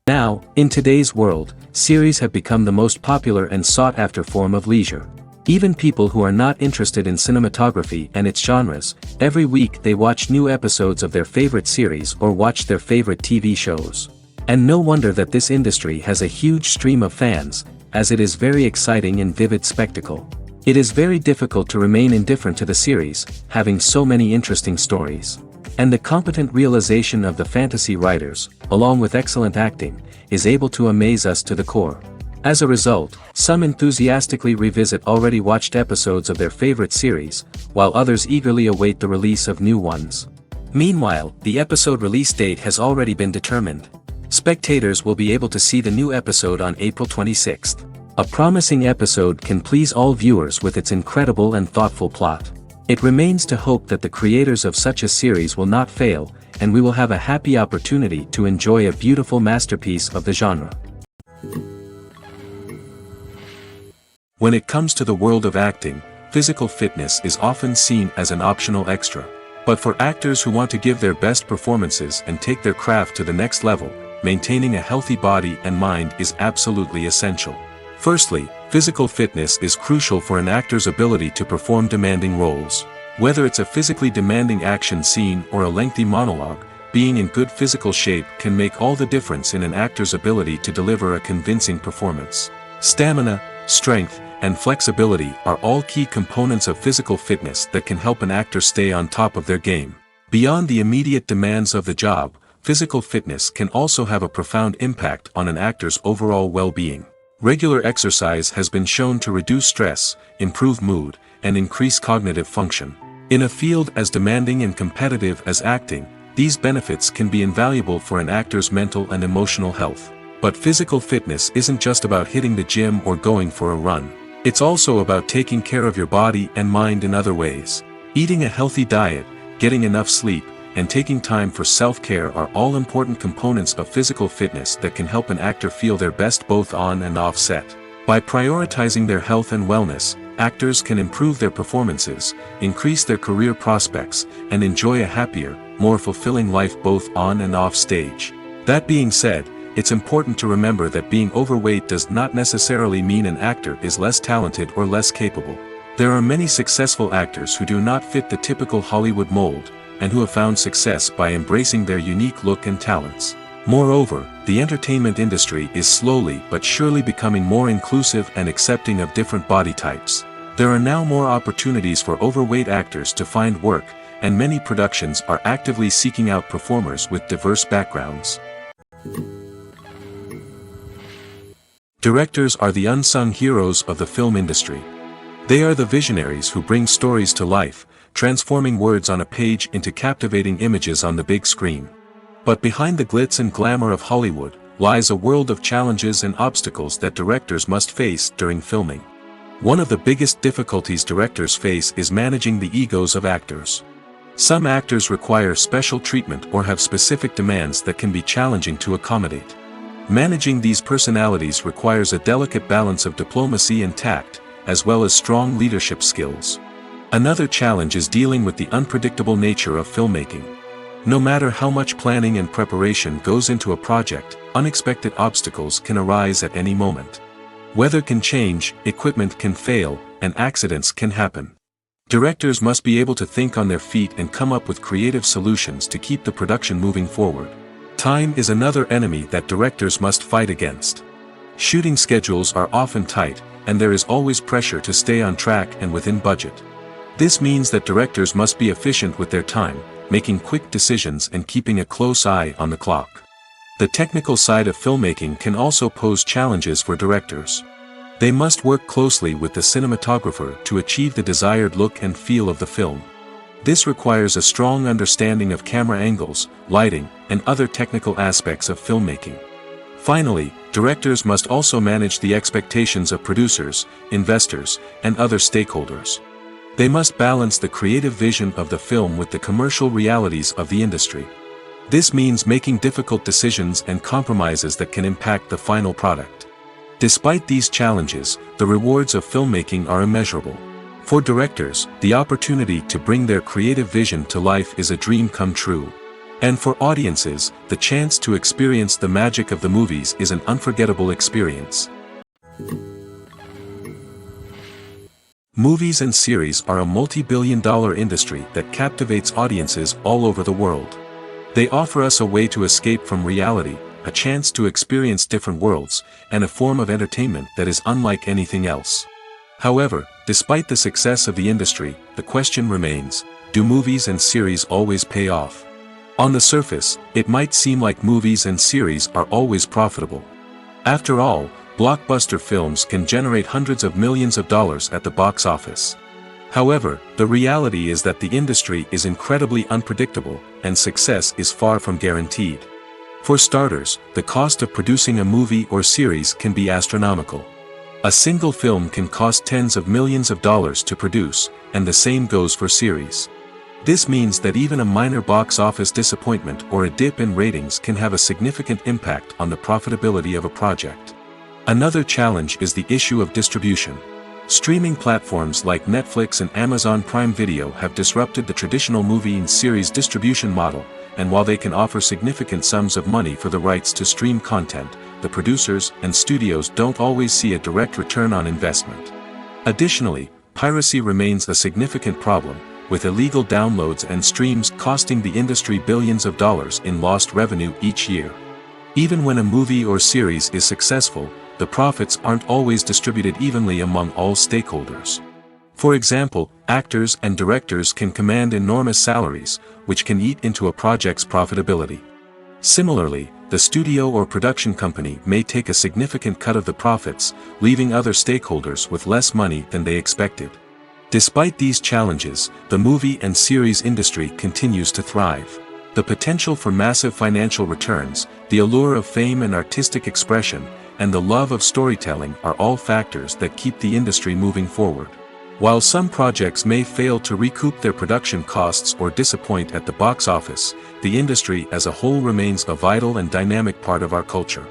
Now, in today's world, series have become the most popular and sought-after form of leisure. Even people who are not interested in cinematography and its genres, every week they watch new episodes of their favorite series or watch their favorite TV shows. And no wonder that this industry has a huge stream of fans, as it is very exciting and vivid spectacle. It is very difficult to remain indifferent to the series, having so many interesting stories. And the competent realization of the fantasy writers, along with excellent acting, is able to amaze us to the core. As a result, some enthusiastically revisit already watched episodes of their favorite series, while others eagerly await the release of new ones. Meanwhile, the episode release date has already been determined. Spectators will be able to see the new episode on April 26th. A promising episode can please all viewers with its incredible and thoughtful plot. It remains to hope that the creators of such a series will not fail, and we will have a happy opportunity to enjoy a beautiful masterpiece of the genre. When it comes to the world of acting, physical fitness is often seen as an optional extra. But for actors who want to give their best performances and take their craft to the next level, maintaining a healthy body and mind is absolutely essential. Firstly, physical fitness is crucial for an actor's ability to perform demanding roles. Whether it's a physically demanding action scene or a lengthy monologue, being in good physical shape can make all the difference in an actor's ability to deliver a convincing performance. Stamina, strength, and flexibility are all key components of physical fitness that can help an actor stay on top of their game. Beyond the immediate demands of the job, physical fitness can also have a profound impact on an actor's overall well-being. Regular exercise has been shown to reduce stress, improve mood, and increase cognitive function. In a field as demanding and competitive as acting, these benefits can be invaluable for an actor's mental and emotional health. But physical fitness isn't just about hitting the gym or going for a run. It's also about taking care of your body and mind in other ways. Eating a healthy diet, getting enough sleep, and taking time for self-care are all important components of physical fitness that can help an actor feel their best both on and off set. By prioritizing their health and wellness, actors can improve their performances, increase their career prospects, and enjoy a happier, more fulfilling life both on and off stage. That being said, it's important to remember that being overweight does not necessarily mean an actor is less talented or less capable. There are many successful actors who do not fit the typical Hollywood mold, and who have found success by embracing their unique look and talents. Moreover, the entertainment industry is slowly but surely becoming more inclusive and accepting of different body types. There are now more opportunities for overweight actors to find work, and many productions are actively seeking out performers with diverse backgrounds. Directors are the unsung heroes of the film industry. They are the visionaries who bring stories to life, transforming words on a page into captivating images on the big screen. But behind the glitz and glamour of Hollywood, lies a world of challenges and obstacles that directors must face during filming. One of the biggest difficulties directors face is managing the egos of actors. Some actors require special treatment or have specific demands that can be challenging to accommodate. Managing these personalities requires a delicate balance of diplomacy and tact, as well as strong leadership skills. Another challenge is dealing with the unpredictable nature of filmmaking. No matter how much planning and preparation goes into a project, unexpected obstacles can arise at any moment. Weather can change, equipment can fail, and accidents can happen. Directors must be able to think on their feet and come up with creative solutions to keep the production moving forward. Time is another enemy that directors must fight against. Shooting schedules are often tight, and there is always pressure to stay on track and within budget. This means that directors must be efficient with their time, making quick decisions and keeping a close eye on the clock. The technical side of filmmaking can also pose challenges for directors. They must work closely with the cinematographer to achieve the desired look and feel of the film. This requires a strong understanding of camera angles, lighting, and other technical aspects of filmmaking. Finally, directors must also manage the expectations of producers, investors, and other stakeholders. They must balance the creative vision of the film with the commercial realities of the industry. This means making difficult decisions and compromises that can impact the final product. Despite these challenges, the rewards of filmmaking are immeasurable. For directors, the opportunity to bring their creative vision to life is a dream come true. And for audiences, the chance to experience the magic of the movies is an unforgettable experience. Movies and series are a multi-billion-dollar industry that captivates audiences all over the world. They offer us a way to escape from reality, a chance to experience different worlds, and a form of entertainment that is unlike anything else. However, despite the success of the industry, the question remains, do movies and series always pay off? On the surface, it might seem like movies and series are always profitable. After all, blockbuster films can generate hundreds of millions of dollars at the box office. However, the reality is that the industry is incredibly unpredictable, and success is far from guaranteed. For starters, the cost of producing a movie or series can be astronomical. A single film can cost tens of millions of dollars to produce, and the same goes for series. This means that even a minor box office disappointment or a dip in ratings can have a significant impact on the profitability of a project. Another challenge is the issue of distribution. Streaming platforms like Netflix and Amazon Prime Video have disrupted the traditional movie and series distribution model, and while they can offer significant sums of money for the rights to stream content, the producers and studios don't always see a direct return on investment. Additionally, piracy remains a significant problem, with illegal downloads and streams costing the industry billions of dollars in lost revenue each year. Even when a movie or series is successful, the profits aren't always distributed evenly among all stakeholders. For example, actors and directors can command enormous salaries, which can eat into a project's profitability. Similarly, the studio or production company may take a significant cut of the profits, leaving other stakeholders with less money than they expected. Despite these challenges, the movie and series industry continues to thrive. The potential for massive financial returns, the allure of fame and artistic expression, and the love of storytelling are all factors that keep the industry moving forward. While some projects may fail to recoup their production costs or disappoint at the box office, the industry as a whole remains a vital and dynamic part of our culture.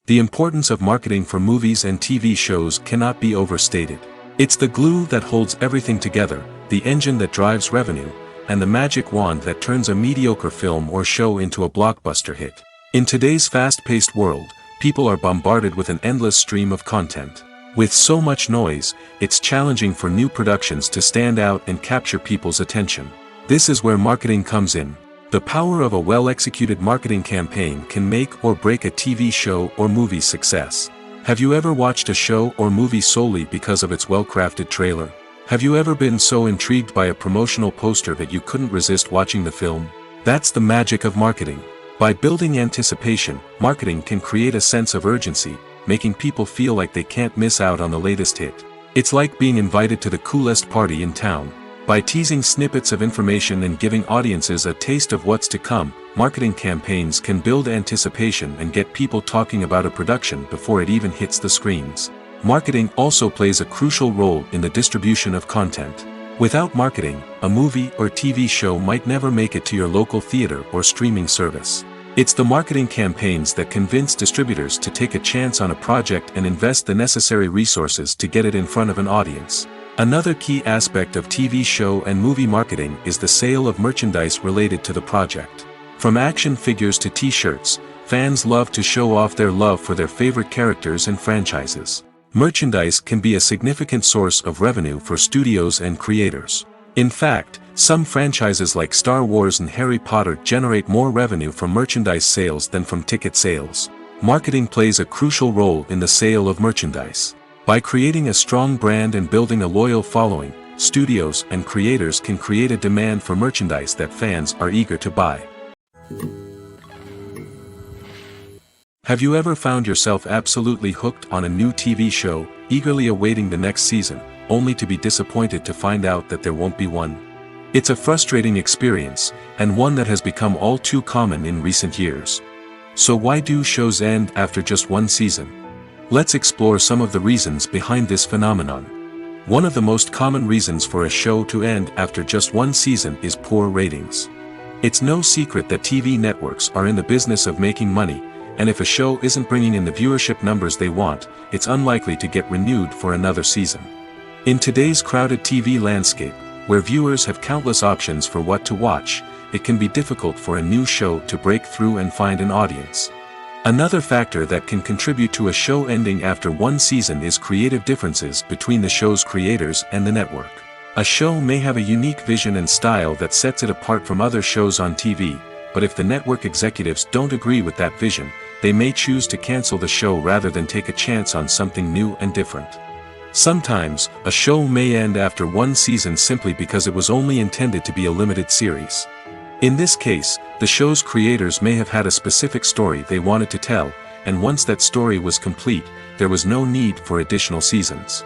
The importance of marketing for movies and TV shows cannot be overstated. It's the glue that holds everything together, the engine that drives revenue, and the magic wand that turns a mediocre film or show into a blockbuster hit. In today's fast-paced world, people are bombarded with an endless stream of content. With so much noise, it's challenging for new productions to stand out and capture people's attention. This is where marketing comes in. The power of a well-executed marketing campaign can make or break a TV show or movie's success. Have you ever watched a show or movie solely because of its well-crafted trailer? Have you ever been so intrigued by a promotional poster that you couldn't resist watching the film? That's the magic of marketing. By building anticipation, marketing can create a sense of urgency, making people feel like they can't miss out on the latest hit. It's like being invited to the coolest party in town. By teasing snippets of information and giving audiences a taste of what's to come, marketing campaigns can build anticipation and get people talking about a production before it even hits the screens. Marketing also plays a crucial role in the distribution of content. Without marketing, a movie or TV show might never make it to your local theater or streaming service. It's the marketing campaigns that convince distributors to take a chance on a project and invest the necessary resources to get it in front of an audience. Another key aspect of TV show and movie marketing is the sale of merchandise related to the project. From action figures to t-shirts, fans love to show off their love for their favorite characters and franchises. Merchandise can be a significant source of revenue for studios and creators. In fact, Some franchises like Star Wars and Harry Potter generate more revenue from merchandise sales than from ticket sales. Marketing plays a crucial role in the sale of merchandise. By creating a strong brand and building a loyal following, studios and creators can create a demand for merchandise that fans are eager to buy. Have you ever found yourself absolutely hooked on a new TV show, eagerly awaiting the next season, only to be disappointed to find out that there won't be one? It's a frustrating experience, and one that has become all too common in recent years. So why do shows end after just one season? Let's explore some of the reasons behind this phenomenon. One of the most common reasons for a show to end after just one season is poor ratings. It's no secret that TV networks are in the business of making money, and if a show isn't bringing in the viewership numbers they want, it's unlikely to get renewed for another season. In today's crowded TV landscape, where viewers have countless options for what to watch, it can be difficult for a new show to break through and find an audience. Another factor that can contribute to a show ending after one season is creative differences between the show's creators and the network. A show may have a unique vision and style that sets it apart from other shows on TV, but if the network executives don't agree with that vision, they may choose to cancel the show rather than take a chance on something new and different. Sometimes, a show may end after one season simply because it was only intended to be a limited series. In this case, the show's creators may have had a specific story they wanted to tell, and once that story was complete, there was no need for additional seasons.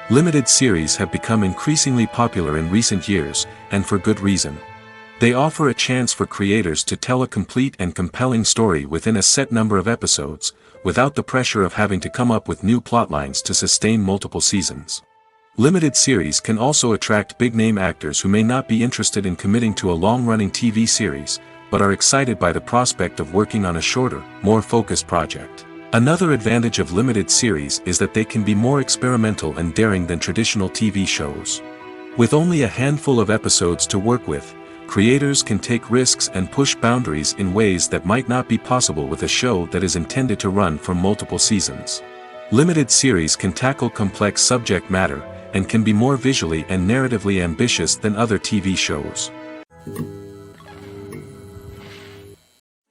Limited series have become increasingly popular in recent years, and for good reason. They offer a chance for creators to tell a complete and compelling story within a set number of episodes, without the pressure of having to come up with new plotlines to sustain multiple seasons. Limited series can also attract big-name actors who may not be interested in committing to a long-running TV series, but are excited by the prospect of working on a shorter, more focused project. Another advantage of limited series is that they can be more experimental and daring than traditional TV shows. With only a handful of episodes to work with, creators can take risks and push boundaries in ways that might not be possible with a show that is intended to run for multiple seasons. Limited series can tackle complex subject matter, and can be more visually and narratively ambitious than other TV shows.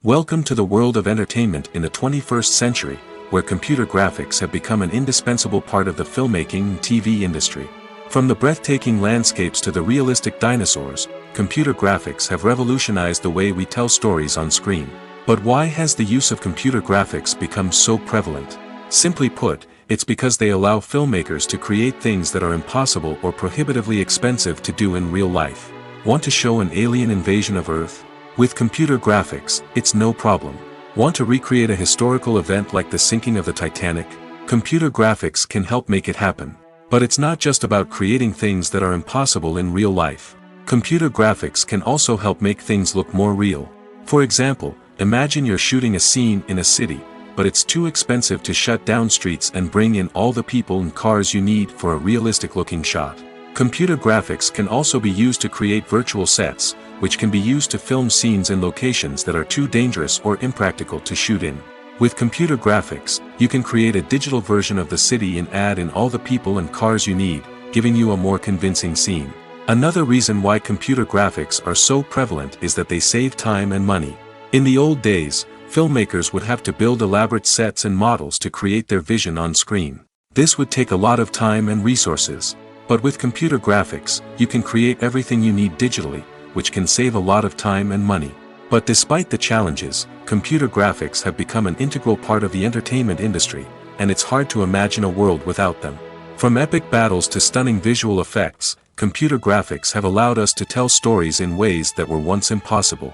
Welcome to the world of entertainment in the 21st century, where computer graphics have become an indispensable part of the filmmaking and TV industry. From the breathtaking landscapes to the realistic dinosaurs, computer graphics have revolutionized the way we tell stories on screen. But why has the use of computer graphics become so prevalent? Simply put, it's because they allow filmmakers to create things that are impossible or prohibitively expensive to do in real life. Want to show an alien invasion of Earth? With computer graphics, it's no problem. Want to recreate a historical event like the sinking of the Titanic? Computer graphics can help make it happen. But it's not just about creating things that are impossible in real life. Computer graphics can also help make things look more real. For example, imagine you're shooting a scene in a city, but it's too expensive to shut down streets and bring in all the people and cars you need for a realistic-looking shot. Computer graphics can also be used to create virtual sets, which can be used to film scenes in locations that are too dangerous or impractical to shoot in. With computer graphics, you can create a digital version of the city and add in all the people and cars you need, giving you a more convincing scene. Another reason why computer graphics are so prevalent is that they save time and money. In the old days, filmmakers would have to build elaborate sets and models to create their vision on screen. This would take a lot of time and resources. But with computer graphics, you can create everything you need digitally, which can save a lot of time and money. But despite the challenges, computer graphics have become an integral part of the entertainment industry, and it's hard to imagine a world without them. From epic battles to stunning visual effects, computer graphics have allowed us to tell stories in ways that were once impossible.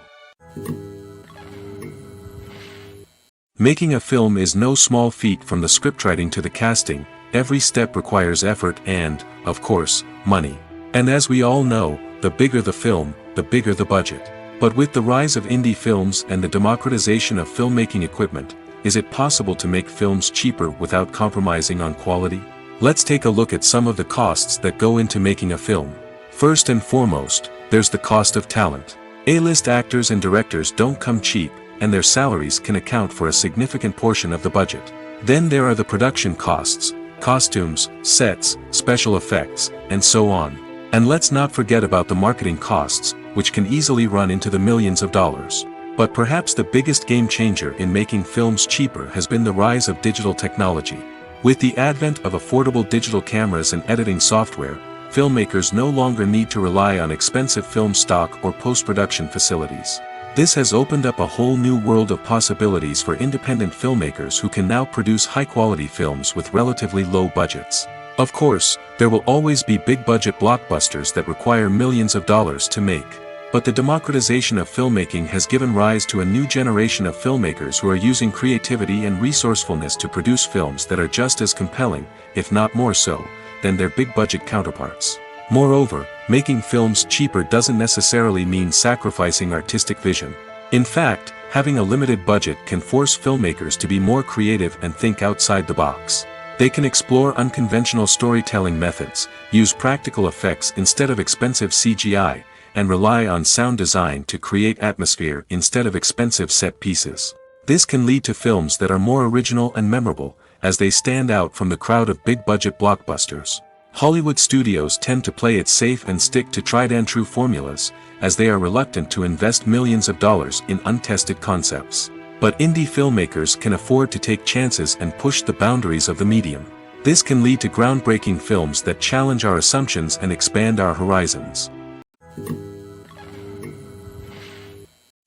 Making a film is no small feat. From the scriptwriting to the casting, every step requires effort and, of course, money. And as we all know, the bigger the film, the bigger the budget. But with the rise of indie films and the democratization of filmmaking equipment, is it possible to make films cheaper without compromising on quality? Let's take a look at some of the costs that go into making a film. First and foremost, there's the cost of talent. A-list actors and directors don't come cheap, and their salaries can account for a significant portion of the budget. Then there are the production costs, costumes, sets, special effects, and so on. And let's not forget about the marketing costs, which can easily run into the millions of dollars. But perhaps the biggest game changer in making films cheaper has been the rise of digital technology. With the advent of affordable digital cameras and editing software, filmmakers no longer need to rely on expensive film stock or post-production facilities. This has opened up a whole new world of possibilities for independent filmmakers who can now produce high-quality films with relatively low budgets. Of course, there will always be big-budget blockbusters that require millions of dollars to make. But the democratization of filmmaking has given rise to a new generation of filmmakers who are using creativity and resourcefulness to produce films that are just as compelling, if not more so, than their big-budget counterparts. Moreover, making films cheaper doesn't necessarily mean sacrificing artistic vision. In fact, having a limited budget can force filmmakers to be more creative and think outside the box. They can explore unconventional storytelling methods, use practical effects instead of expensive CGI, and rely on sound design to create atmosphere instead of expensive set pieces. This can lead to films that are more original and memorable, as they stand out from the crowd of big-budget blockbusters. Hollywood studios tend to play it safe and stick to tried-and-true formulas, as they are reluctant to invest millions of dollars in untested concepts. But indie filmmakers can afford to take chances and push the boundaries of the medium. This can lead to groundbreaking films that challenge our assumptions and expand our horizons.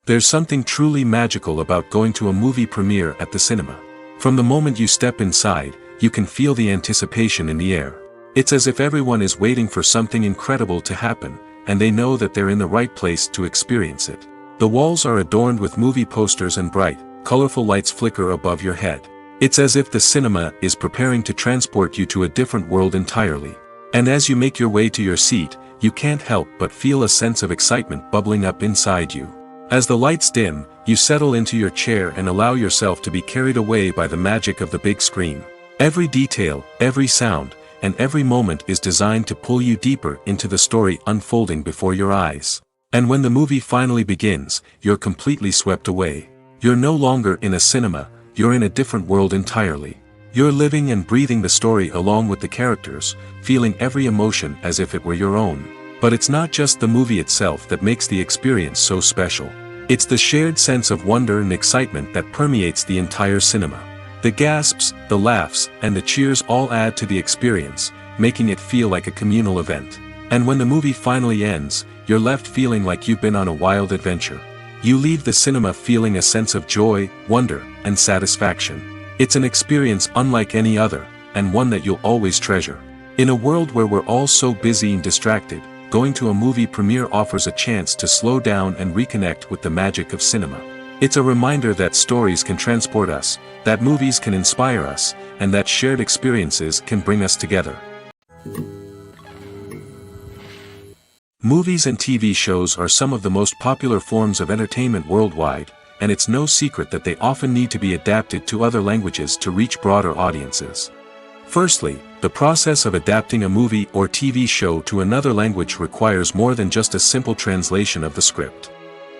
There's something truly magical about going to a movie premiere at the cinema. From the moment you step inside, you can feel the anticipation in the air. It's as if everyone is waiting for something incredible to happen, and they know that they're in the right place to experience it. The walls are adorned with movie posters and bright, colorful lights flicker above your head. It's as if the cinema is preparing to transport you to a different world entirely. And as you make your way to your seat, you can't help but feel a sense of excitement bubbling up inside you. As the lights dim, you settle into your chair and allow yourself to be carried away by the magic of the big screen. Every detail, every sound, and every moment is designed to pull you deeper into the story unfolding before your eyes. And when the movie finally begins, you're completely swept away. You're no longer in a cinema, you're in a different world entirely. You're living and breathing the story along with the characters, feeling every emotion as if it were your own. But it's not just the movie itself that makes the experience so special. It's the shared sense of wonder and excitement that permeates the entire cinema. The gasps, the laughs, and the cheers all add to the experience, making it feel like a communal event. And when the movie finally ends, you're left feeling like you've been on a wild adventure. You leave the cinema feeling a sense of joy, wonder, and satisfaction. It's an experience unlike any other, and one that you'll always treasure. In a world where we're all so busy and distracted, going to a movie premiere offers a chance to slow down and reconnect with the magic of cinema. It's a reminder that stories can transport us, that movies can inspire us, and that shared experiences can bring us together. Movies and TV shows are some of the most popular forms of entertainment worldwide, and it's no secret that they often need to be adapted to other languages to reach broader audiences. Firstly, the process of adapting a movie or TV show to another language requires more than just a simple translation of the script.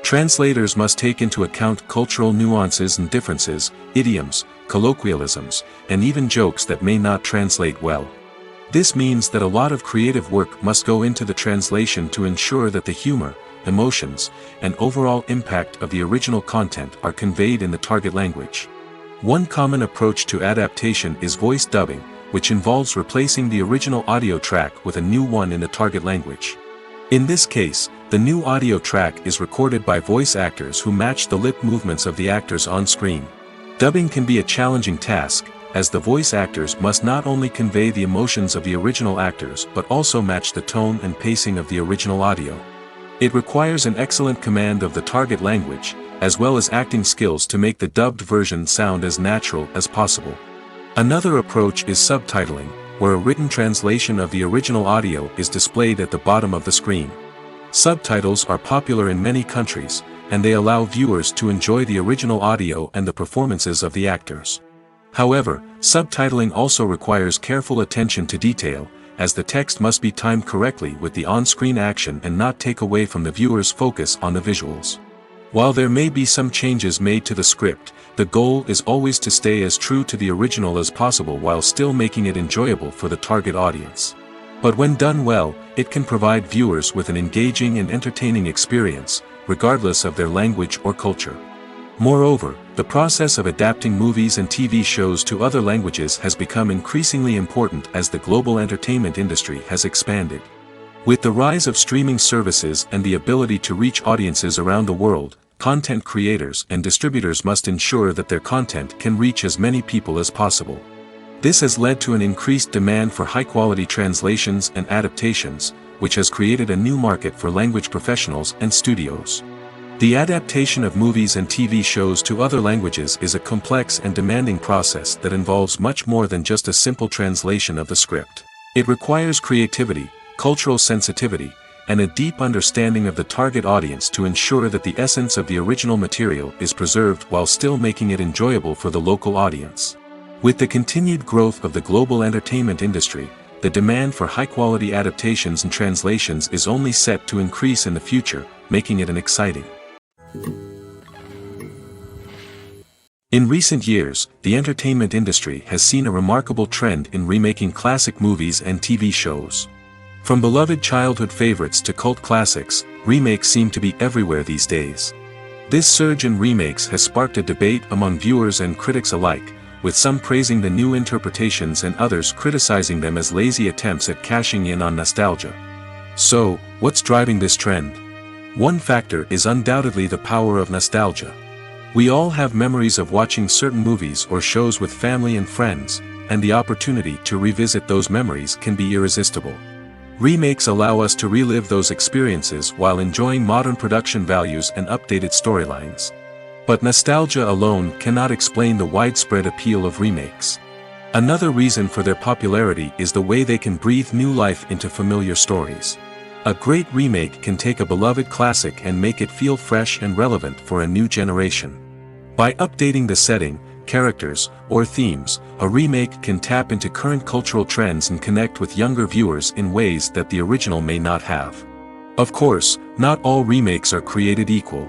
Translators must take into account cultural nuances and differences, idioms, colloquialisms, and even jokes that may not translate well. This means that a lot of creative work must go into the translation to ensure that the humor, emotions, and overall impact of the original content are conveyed in the target language. One common approach to adaptation is voice dubbing, which involves replacing the original audio track with a new one in the target language. In this case, the new audio track is recorded by voice actors who match the lip movements of the actors on screen. Dubbing can be a challenging task, as the voice actors must not only convey the emotions of the original actors but also match the tone and pacing of the original audio. It requires an excellent command of the target language, as well as acting skills to make the dubbed version sound as natural as possible. Another approach is subtitling, where a written translation of the original audio is displayed at the bottom of the screen. Subtitles are popular in many countries, and they allow viewers to enjoy the original audio and the performances of the actors. However, subtitling also requires careful attention to detail, as the text must be timed correctly with the on-screen action and not take away from the viewer's focus on the visuals. While there may be some changes made to the script, the goal is always to stay as true to the original as possible while still making it enjoyable for the target audience. But when done well, it can provide viewers with an engaging and entertaining experience, regardless of their language or culture. Moreover, the process of adapting movies and TV shows to other languages has become increasingly important as the global entertainment industry has expanded. With the rise of streaming services and the ability to reach audiences around the world, content creators and distributors must ensure that their content can reach as many people as possible. This has led to an increased demand for high-quality translations and adaptations, which has created a new market for language professionals and studios. The adaptation of movies and TV shows to other languages is a complex and demanding process that involves much more than just a simple translation of the script. It requires creativity, cultural sensitivity, and a deep understanding of the target audience to ensure that the essence of the original material is preserved while still making it enjoyable for the local audience. With the continued growth of the global entertainment industry, the demand for high-quality adaptations and translations is only set to increase in the future, making it exciting. In recent years, the entertainment industry has seen a remarkable trend in remaking classic movies and TV shows. From beloved childhood favorites to cult classics, remakes seem to be everywhere these days. This surge in remakes has sparked a debate among viewers and critics alike, with some praising the new interpretations and others criticizing them as lazy attempts at cashing in on nostalgia. So, what's driving this trend? One factor is undoubtedly the power of nostalgia. We all have memories of watching certain movies or shows with family and friends, and the opportunity to revisit those memories can be irresistible. Remakes allow us to relive those experiences while enjoying modern production values and updated storylines. But nostalgia alone cannot explain the widespread appeal of remakes. Another reason for their popularity is the way they can breathe new life into familiar stories. A great remake can take a beloved classic and make it feel fresh and relevant for a new generation. By updating the setting, characters, or themes, a remake can tap into current cultural trends and connect with younger viewers in ways that the original may not have. Of course, not all remakes are created equal.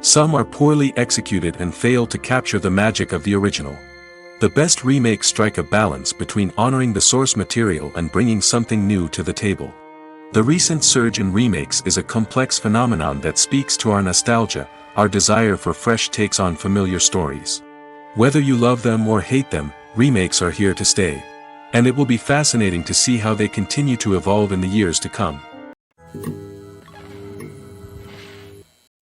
Some are poorly executed and fail to capture the magic of the original. The best remakes strike a balance between honoring the source material and bringing something new to the table. The recent surge in remakes is a complex phenomenon that speaks to our nostalgia, our desire for fresh takes on familiar stories. Whether you love them or hate them, remakes are here to stay. And it will be fascinating to see how they continue to evolve in the years to come.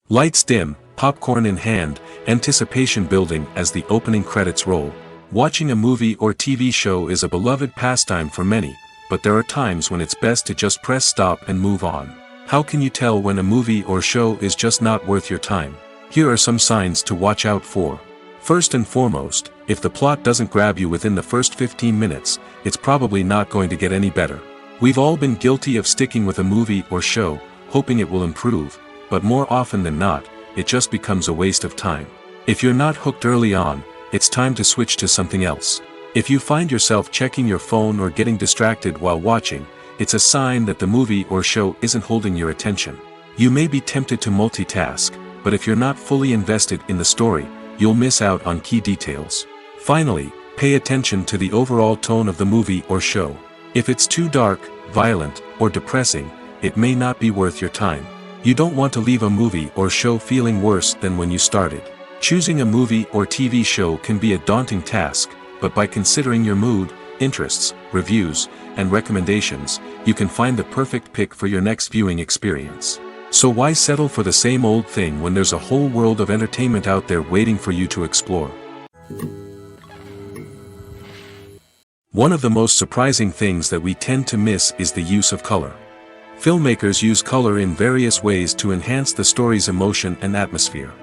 Lights dim, popcorn in hand, anticipation building as the opening credits roll. Watching a movie or TV show is a beloved pastime for many, but there are times when it's best to just press stop and move on. How can you tell when a movie or show is just not worth your time? Here are some signs to watch out for. First and foremost, if the plot doesn't grab you within the first 15 minutes, it's probably not going to get any better. We've all been guilty of sticking with a movie or show, hoping it will improve, but more often than not, it just becomes a waste of time. If you're not hooked early on, it's time to switch to something else. If you find yourself checking your phone or getting distracted while watching, it's a sign that the movie or show isn't holding your attention. You may be tempted to multitask, but if you're not fully invested in the story, you'll miss out on key details. Finally, pay attention to the overall tone of the movie or show. If it's too dark, violent, or depressing, it may not be worth your time. You don't want to leave a movie or show feeling worse than when you started. Choosing a movie or TV show can be a daunting task, but by considering your mood, interests, reviews, and recommendations, you can find the perfect pick for your next viewing experience. So why settle for the same old thing when there's a whole world of entertainment out there waiting for you to explore? One of the most surprising things that we tend to miss is the use of color. Filmmakers use color in various ways to enhance the story's emotion and atmosphere.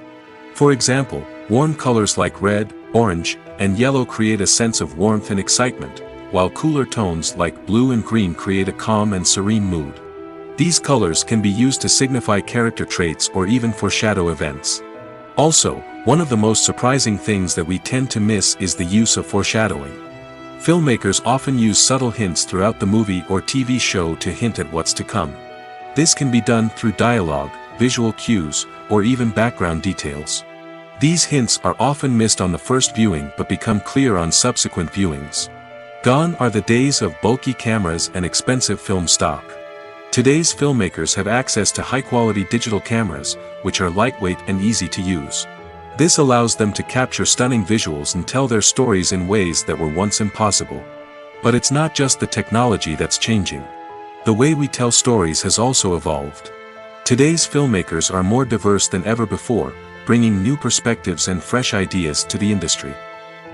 For example, warm colors like red, orange, and yellow create a sense of warmth and excitement, while cooler tones like blue and green create a calm and serene mood. These colors can be used to signify character traits or even foreshadow events. Also, one of the most surprising things that we tend to miss is the use of foreshadowing. Filmmakers often use subtle hints throughout the movie or TV show to hint at what's to come. This can be done through dialogue, visual cues, or even background details. These hints are often missed on the first viewing but become clear on subsequent viewings. Gone are the days of bulky cameras and expensive film stock. Today's filmmakers have access to high-quality digital cameras, which are lightweight and easy to use. This allows them to capture stunning visuals and tell their stories in ways that were once impossible. But it's not just the technology that's changing. The way we tell stories has also evolved. Today's filmmakers are more diverse than ever before, bringing new perspectives and fresh ideas to the industry.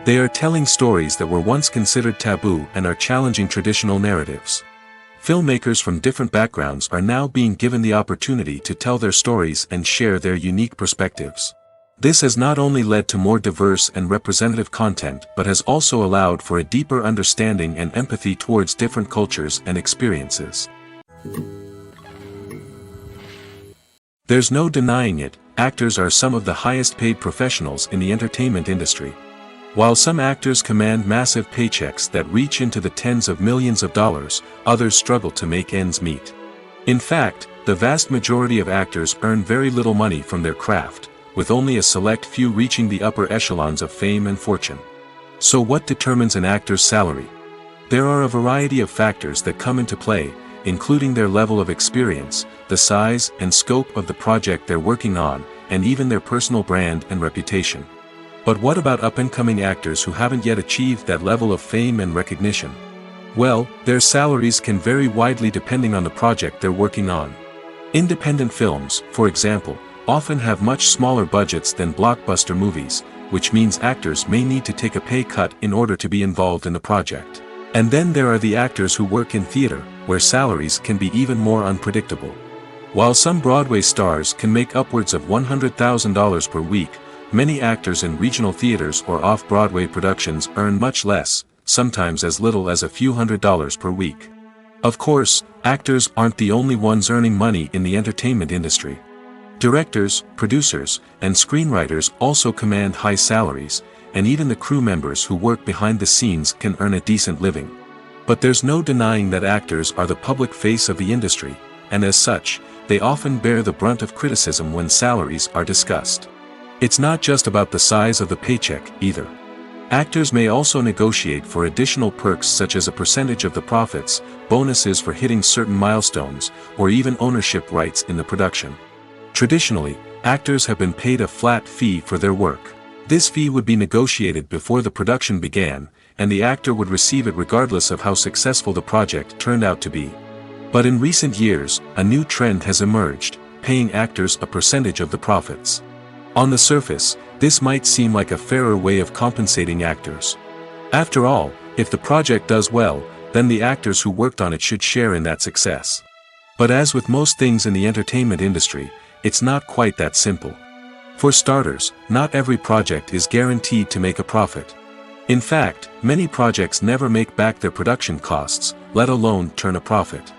They are telling stories that were once considered taboo and are challenging traditional narratives. Filmmakers from different backgrounds are now being given the opportunity to tell their stories and share their unique perspectives. This has not only led to more diverse and representative content but has also allowed for a deeper understanding and empathy towards different cultures and experiences. There's no denying it, actors are some of the highest paid professionals in the entertainment industry. While some actors command massive paychecks that reach into the tens of millions of dollars, others struggle to make ends meet. In fact, the vast majority of actors earn very little money from their craft, with only a select few reaching the upper echelons of fame and fortune. So what determines an actor's salary? There are a variety of factors that come into play, including their level of experience, the size and scope of the project they're working on, and even their personal brand and reputation. But what about up-and-coming actors who haven't yet achieved that level of fame and recognition? Well, their salaries can vary widely depending on the project they're working on. Independent films, for example, often have much smaller budgets than blockbuster movies, which means actors may need to take a pay cut in order to be involved in the project. And then there are the actors who work in theater, where salaries can be even more unpredictable. While some Broadway stars can make upwards of $100,000 per week, many actors in regional theaters or off-Broadway productions earn much less, sometimes as little as a few $100s per week. Of course, actors aren't the only ones earning money in the entertainment industry. Directors, producers, and screenwriters also command high salaries, and even the crew members who work behind the scenes can earn a decent living. But there's no denying that actors are the public face of the industry, and as such, they often bear the brunt of criticism when salaries are discussed. It's not just about the size of the paycheck, either. Actors may also negotiate for additional perks such as a percentage of the profits, bonuses for hitting certain milestones, or even ownership rights in the production. Traditionally, actors have been paid a flat fee for their work. This fee would be negotiated before the production began, and the actor would receive it regardless of how successful the project turned out to be. But in recent years, a new trend has emerged, paying actors a percentage of the profits. On the surface, this might seem like a fairer way of compensating actors. After all, if the project does well, then the actors who worked on it should share in that success. But as with most things in the entertainment industry, it's not quite that simple. For starters, not every project is guaranteed to make a profit. In fact, many projects never make back their production costs, let alone turn a profit.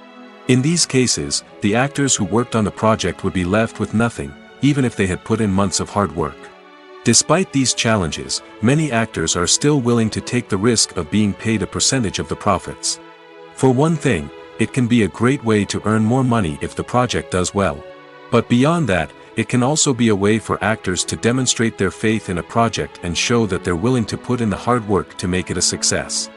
In these cases, the actors who worked on the project would be left with nothing, even if they had put in months of hard work. Despite these challenges, many actors are still willing to take the risk of being paid a percentage of the profits. For one thing, it can be a great way to earn more money if the project does well. But beyond that, it can also be a way for actors to demonstrate their faith in a project and show that they're willing to put in the hard work to make it a success.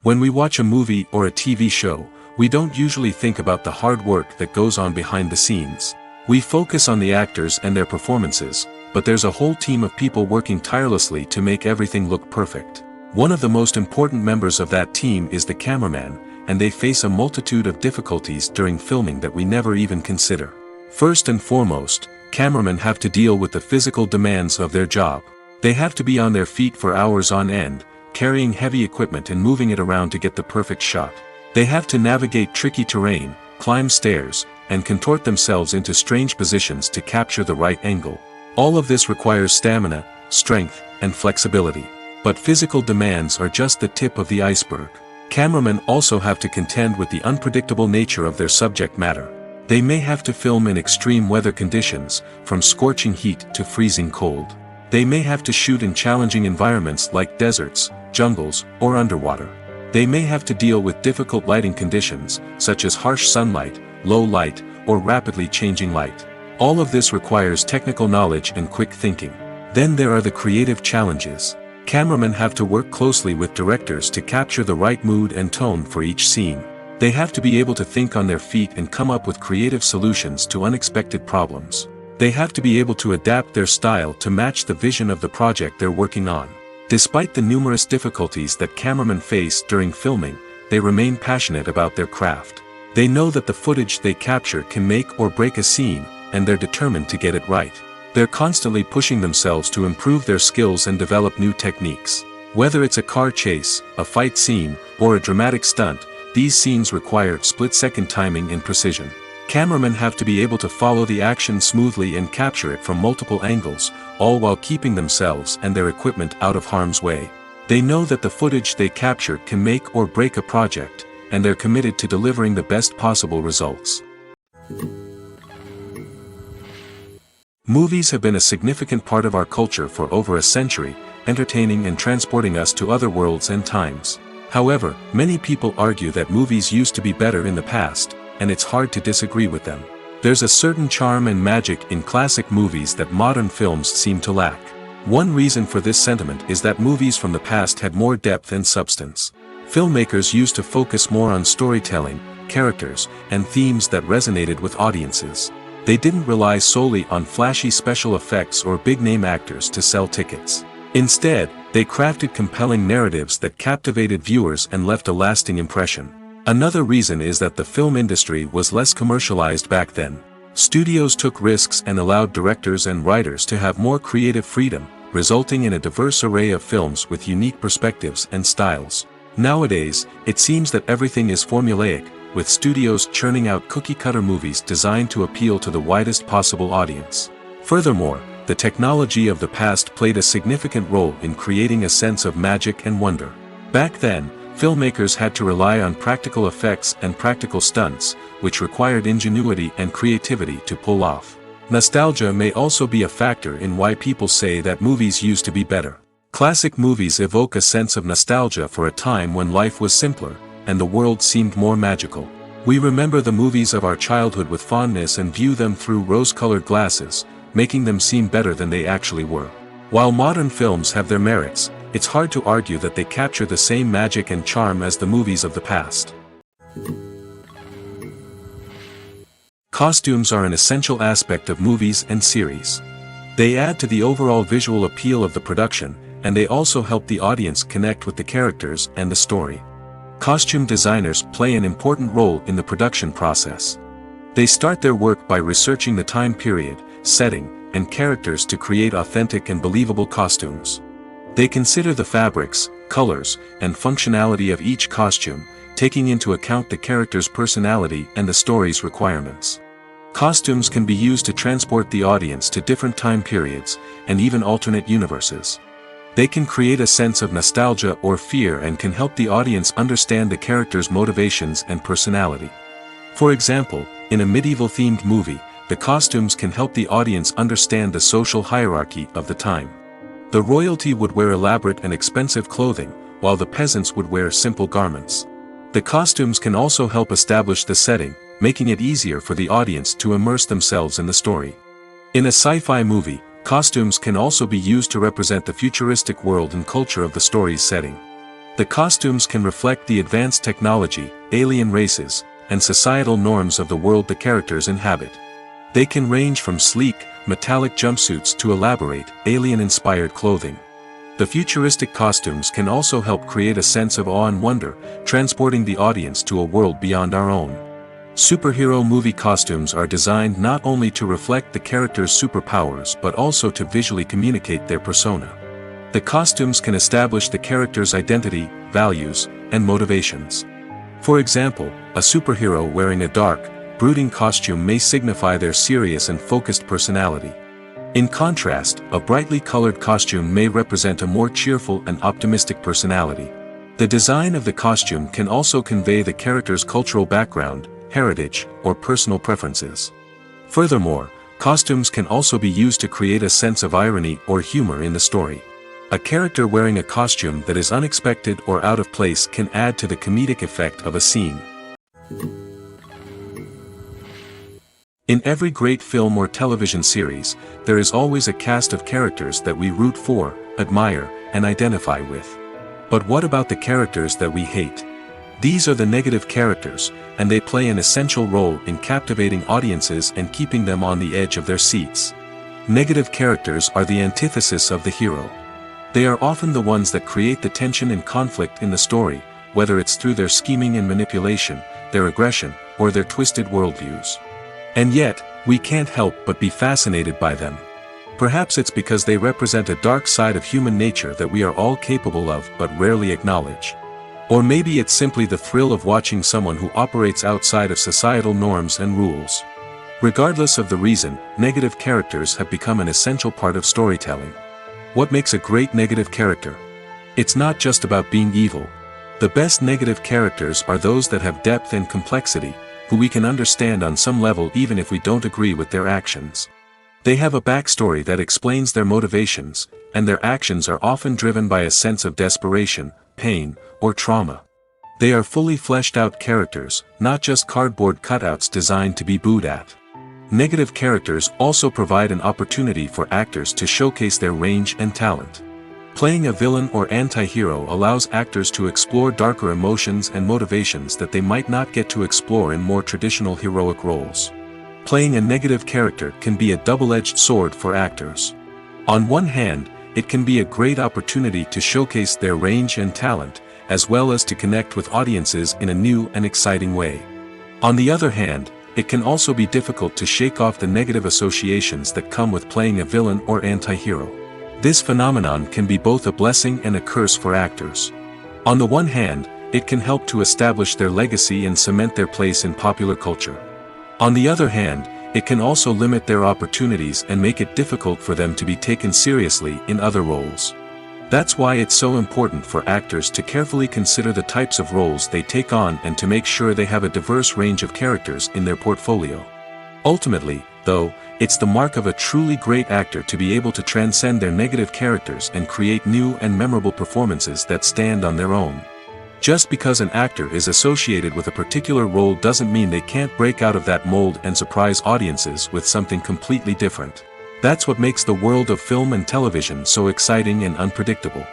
When we watch a movie or a TV show, we don't usually think about the hard work that goes on behind the scenes. We focus on the actors and their performances, but there's a whole team of people working tirelessly to make everything look perfect. One of the most important members of that team is the cameraman, and they face a multitude of difficulties during filming that we never even consider. First and foremost, cameramen have to deal with the physical demands of their job. They have to be on their feet for hours on end, carrying heavy equipment and moving it around to get the perfect shot. They have to navigate tricky terrain, climb stairs, and contort themselves into strange positions to capture the right angle. All of this requires stamina, strength, and flexibility. But physical demands are just the tip of the iceberg. Cameramen also have to contend with the unpredictable nature of their subject matter. They may have to film in extreme weather conditions, from scorching heat to freezing cold. They may have to shoot in challenging environments like deserts, jungles, or underwater. They may have to deal with difficult lighting conditions, such as harsh sunlight, low light, or rapidly changing light. All of this requires technical knowledge and quick thinking. Then there are the creative challenges. Cameramen have to work closely with directors to capture the right mood and tone for each scene. They have to be able to think on their feet and come up with creative solutions to unexpected problems. They have to be able to adapt their style to match the vision of the project they're working on. Despite the numerous difficulties that cameramen face during filming, they remain passionate about their craft. They know that the footage they capture can make or break a scene, and they're determined to get it right. They're constantly pushing themselves to improve their skills and develop new techniques. Whether it's a car chase, a fight scene, or a dramatic stunt, these scenes require split-second timing and precision. Cameramen have to be able to follow the action smoothly and capture it from multiple angles, all while keeping themselves and their equipment out of harm's way. They know that the footage they capture can make or break a project, and they're committed to delivering the best possible results. Movies have been a significant part of our culture for over a century, entertaining and transporting us to other worlds and times. However, many people argue that movies used to be better in the past, and it's hard to disagree with them. There's a certain charm and magic in classic movies that modern films seem to lack. One reason for this sentiment is that movies from the past had more depth and substance. Filmmakers used to focus more on storytelling, characters, and themes that resonated with audiences. They didn't rely solely on flashy special effects or big-name actors to sell tickets. Instead, they crafted compelling narratives that captivated viewers and left a lasting impression. Another reason is that the film industry was less commercialized back then. Studios took risks and allowed directors and writers to have more creative freedom, resulting in a diverse array of films with unique perspectives and styles. Nowadays, it seems that everything is formulaic, with studios churning out cookie-cutter movies designed to appeal to the widest possible audience. Furthermore, the technology of the past played a significant role in creating a sense of magic and wonder. Back then, filmmakers had to rely on practical effects and practical stunts, which required ingenuity and creativity to pull off. Nostalgia may also be a factor in why people say that movies used to be better. Classic movies evoke a sense of nostalgia for a time when life was simpler, and the world seemed more magical. We remember the movies of our childhood with fondness and view them through rose-colored glasses, making them seem better than they actually were. While modern films have their merits, it's hard to argue that they capture the same magic and charm as the movies of the past. Costumes are an essential aspect of movies and series. They add to the overall visual appeal of the production, and they also help the audience connect with the characters and the story. Costume designers play an important role in the production process. They start their work by researching the time period, setting, and characters to create authentic and believable costumes. They consider the fabrics, colors, and functionality of each costume, taking into account the character's personality and the story's requirements. Costumes can be used to transport the audience to different time periods, and even alternate universes. They can create a sense of nostalgia or fear and can help the audience understand the character's motivations and personality. For example, in a medieval-themed movie, the costumes can help the audience understand the social hierarchy of the time. The royalty would wear elaborate and expensive clothing, while the peasants would wear simple garments. The costumes can also help establish the setting, making it easier for the audience to immerse themselves in the story. In a sci-fi movie, costumes can also be used to represent the futuristic world and culture of the story's setting. The costumes can reflect the advanced technology, alien races, and societal norms of the world the characters inhabit. They can range from sleek, metallic jumpsuits to elaborate, alien-inspired clothing. The futuristic costumes can also help create a sense of awe and wonder, transporting the audience to a world beyond our own. Superhero movie costumes are designed not only to reflect the character's superpowers but also to visually communicate their persona. The costumes can establish the character's identity, values, and motivations. For example, a superhero wearing a dark, brooding costume may signify their serious and focused personality. In contrast, a brightly colored costume may represent a more cheerful and optimistic personality. The design of the costume can also convey the character's cultural background, heritage, or personal preferences. Furthermore, costumes can also be used to create a sense of irony or humor in the story. A character wearing a costume that is unexpected or out of place can add to the comedic effect of a scene. In every great film or television series, there is always a cast of characters that we root for, admire, and identify with. But what about the characters that we hate? These are the negative characters, and they play an essential role in captivating audiences and keeping them on the edge of their seats. Negative characters are the antithesis of the hero. They are often the ones that create the tension and conflict in the story, whether it's through their scheming and manipulation, their aggression, or their twisted worldviews. And yet, we can't help but be fascinated by them. Perhaps it's because they represent a dark side of human nature that we are all capable of but rarely acknowledge. Or maybe it's simply the thrill of watching someone who operates outside of societal norms and rules. Regardless of the reason, negative characters have become an essential part of storytelling. What makes a great negative character? It's not just about being evil. The best negative characters are those that have depth and complexity, who we can understand on some level even if we don't agree with their actions. They have a backstory that explains their motivations, and their actions are often driven by a sense of desperation, pain, or trauma. They are fully fleshed out characters, not just cardboard cutouts designed to be booed at. Negative characters also provide an opportunity for actors to showcase their range and talent. Playing a villain or anti-hero allows actors to explore darker emotions and motivations that they might not get to explore in more traditional heroic roles. Playing a negative character can be a double-edged sword for actors. On one hand, it can be a great opportunity to showcase their range and talent, as well as to connect with audiences in a new and exciting way. On the other hand, it can also be difficult to shake off the negative associations that come with playing a villain or anti-hero. This phenomenon can be both a blessing and a curse for actors. On the one hand, it can help to establish their legacy and cement their place in popular culture. On the other hand, it can also limit their opportunities and make it difficult for them to be taken seriously in other roles. That's why it's so important for actors to carefully consider the types of roles they take on and to make sure they have a diverse range of characters in their portfolio. Ultimately, though, it's the mark of a truly great actor to be able to transcend their negative characters and create new and memorable performances that stand on their own. Just because an actor is associated with a particular role doesn't mean they can't break out of that mold and surprise audiences with something completely different. That's what makes the world of film and television so exciting and unpredictable.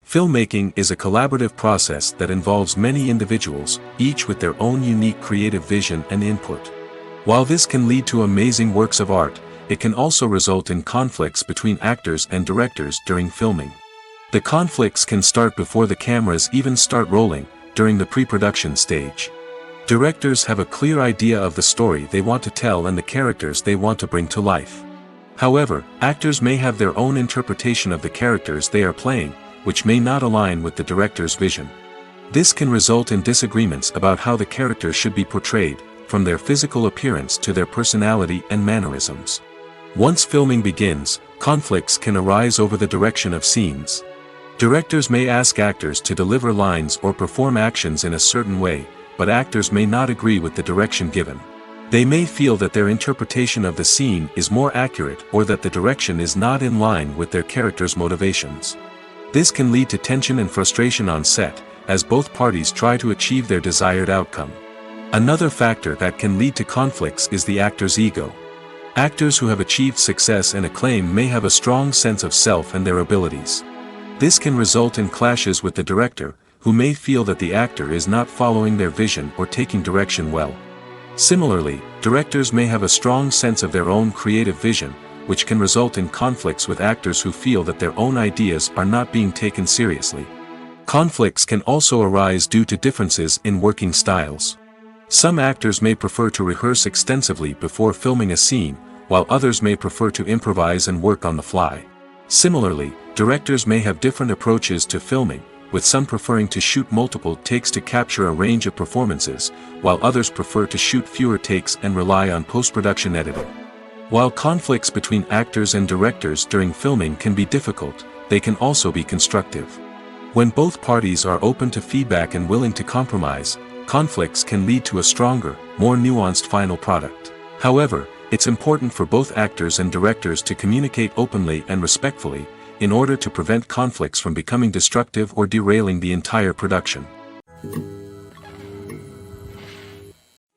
Filmmaking is a collaborative process that involves many individuals, each with their own unique creative vision and input. While this can lead to amazing works of art, it can also result in conflicts between actors and directors during filming. The conflicts can start before the cameras even start rolling, during the pre-production stage. Directors have a clear idea of the story they want to tell and the characters they want to bring to life. However, actors may have their own interpretation of the characters they are playing, which may not align with the director's vision. This can result in disagreements about how the character should be portrayed, from their physical appearance to their personality and mannerisms. Once filming begins, conflicts can arise over the direction of scenes. Directors may ask actors to deliver lines or perform actions in a certain way, but actors may not agree with the direction given. They may feel that their interpretation of the scene is more accurate or that the direction is not in line with their character's motivations. This can lead to tension and frustration on set, as both parties try to achieve their desired outcome. Another factor that can lead to conflicts is the actor's ego. Actors who have achieved success and acclaim may have a strong sense of self and their abilities. This can result in clashes with the director, who may feel that the actor is not following their vision or taking direction well. Similarly, directors may have a strong sense of their own creative vision, which can result in conflicts with actors who feel that their own ideas are not being taken seriously. Conflicts can also arise due to differences in working styles. Some actors may prefer to rehearse extensively before filming a scene, while others may prefer to improvise and work on the fly. Similarly, directors may have different approaches to filming, with some preferring to shoot multiple takes to capture a range of performances, while others prefer to shoot fewer takes and rely on post-production editing. While conflicts between actors and directors during filming can be difficult, they can also be constructive. When both parties are open to feedback and willing to compromise, conflicts can lead to a stronger, more nuanced final product. However, it's important for both actors and directors to communicate openly and respectfully, in order to prevent conflicts from becoming destructive or derailing the entire production.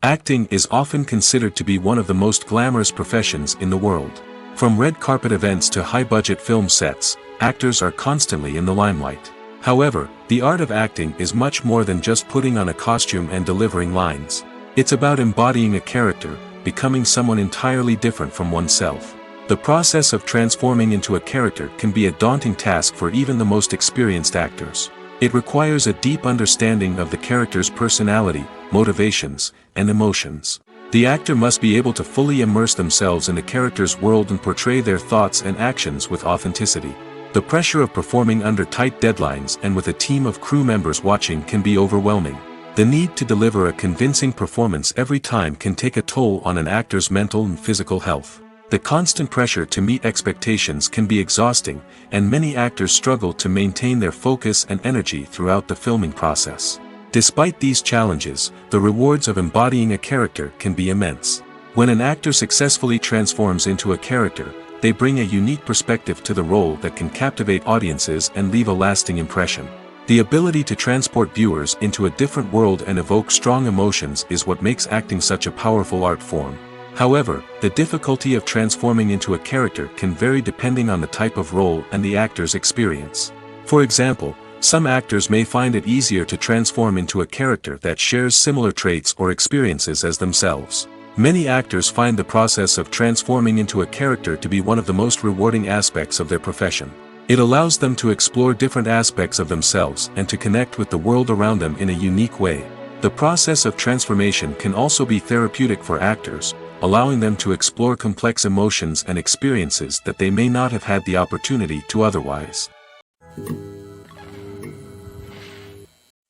Acting is often considered to be one of the most glamorous professions in the world. From red carpet events to high-budget film sets, actors are constantly in the limelight. However, the art of acting is much more than just putting on a costume and delivering lines. It's about embodying a character, becoming someone entirely different from oneself. The process of transforming into a character can be a daunting task for even the most experienced actors. It requires a deep understanding of the character's personality, motivations, and emotions. The actor must be able to fully immerse themselves in the character's world and portray their thoughts and actions with authenticity. The pressure of performing under tight deadlines and with a team of crew members watching can be overwhelming. The need to deliver a convincing performance every time can take a toll on an actor's mental and physical health. The constant pressure to meet expectations can be exhausting, and many actors struggle to maintain their focus and energy throughout the filming process. Despite these challenges, the rewards of embodying a character can be immense. When an actor successfully transforms into a character, they bring a unique perspective to the role that can captivate audiences and leave a lasting impression. The ability to transport viewers into a different world and evoke strong emotions is what makes acting such a powerful art form. However, the difficulty of transforming into a character can vary depending on the type of role and the actor's experience. For example, some actors may find it easier to transform into a character that shares similar traits or experiences as themselves. Many actors find the process of transforming into a character to be one of the most rewarding aspects of their profession. It allows them to explore different aspects of themselves and to connect with the world around them in a unique way. The process of transformation can also be therapeutic for actors, allowing them to explore complex emotions and experiences that they may not have had the opportunity to otherwise.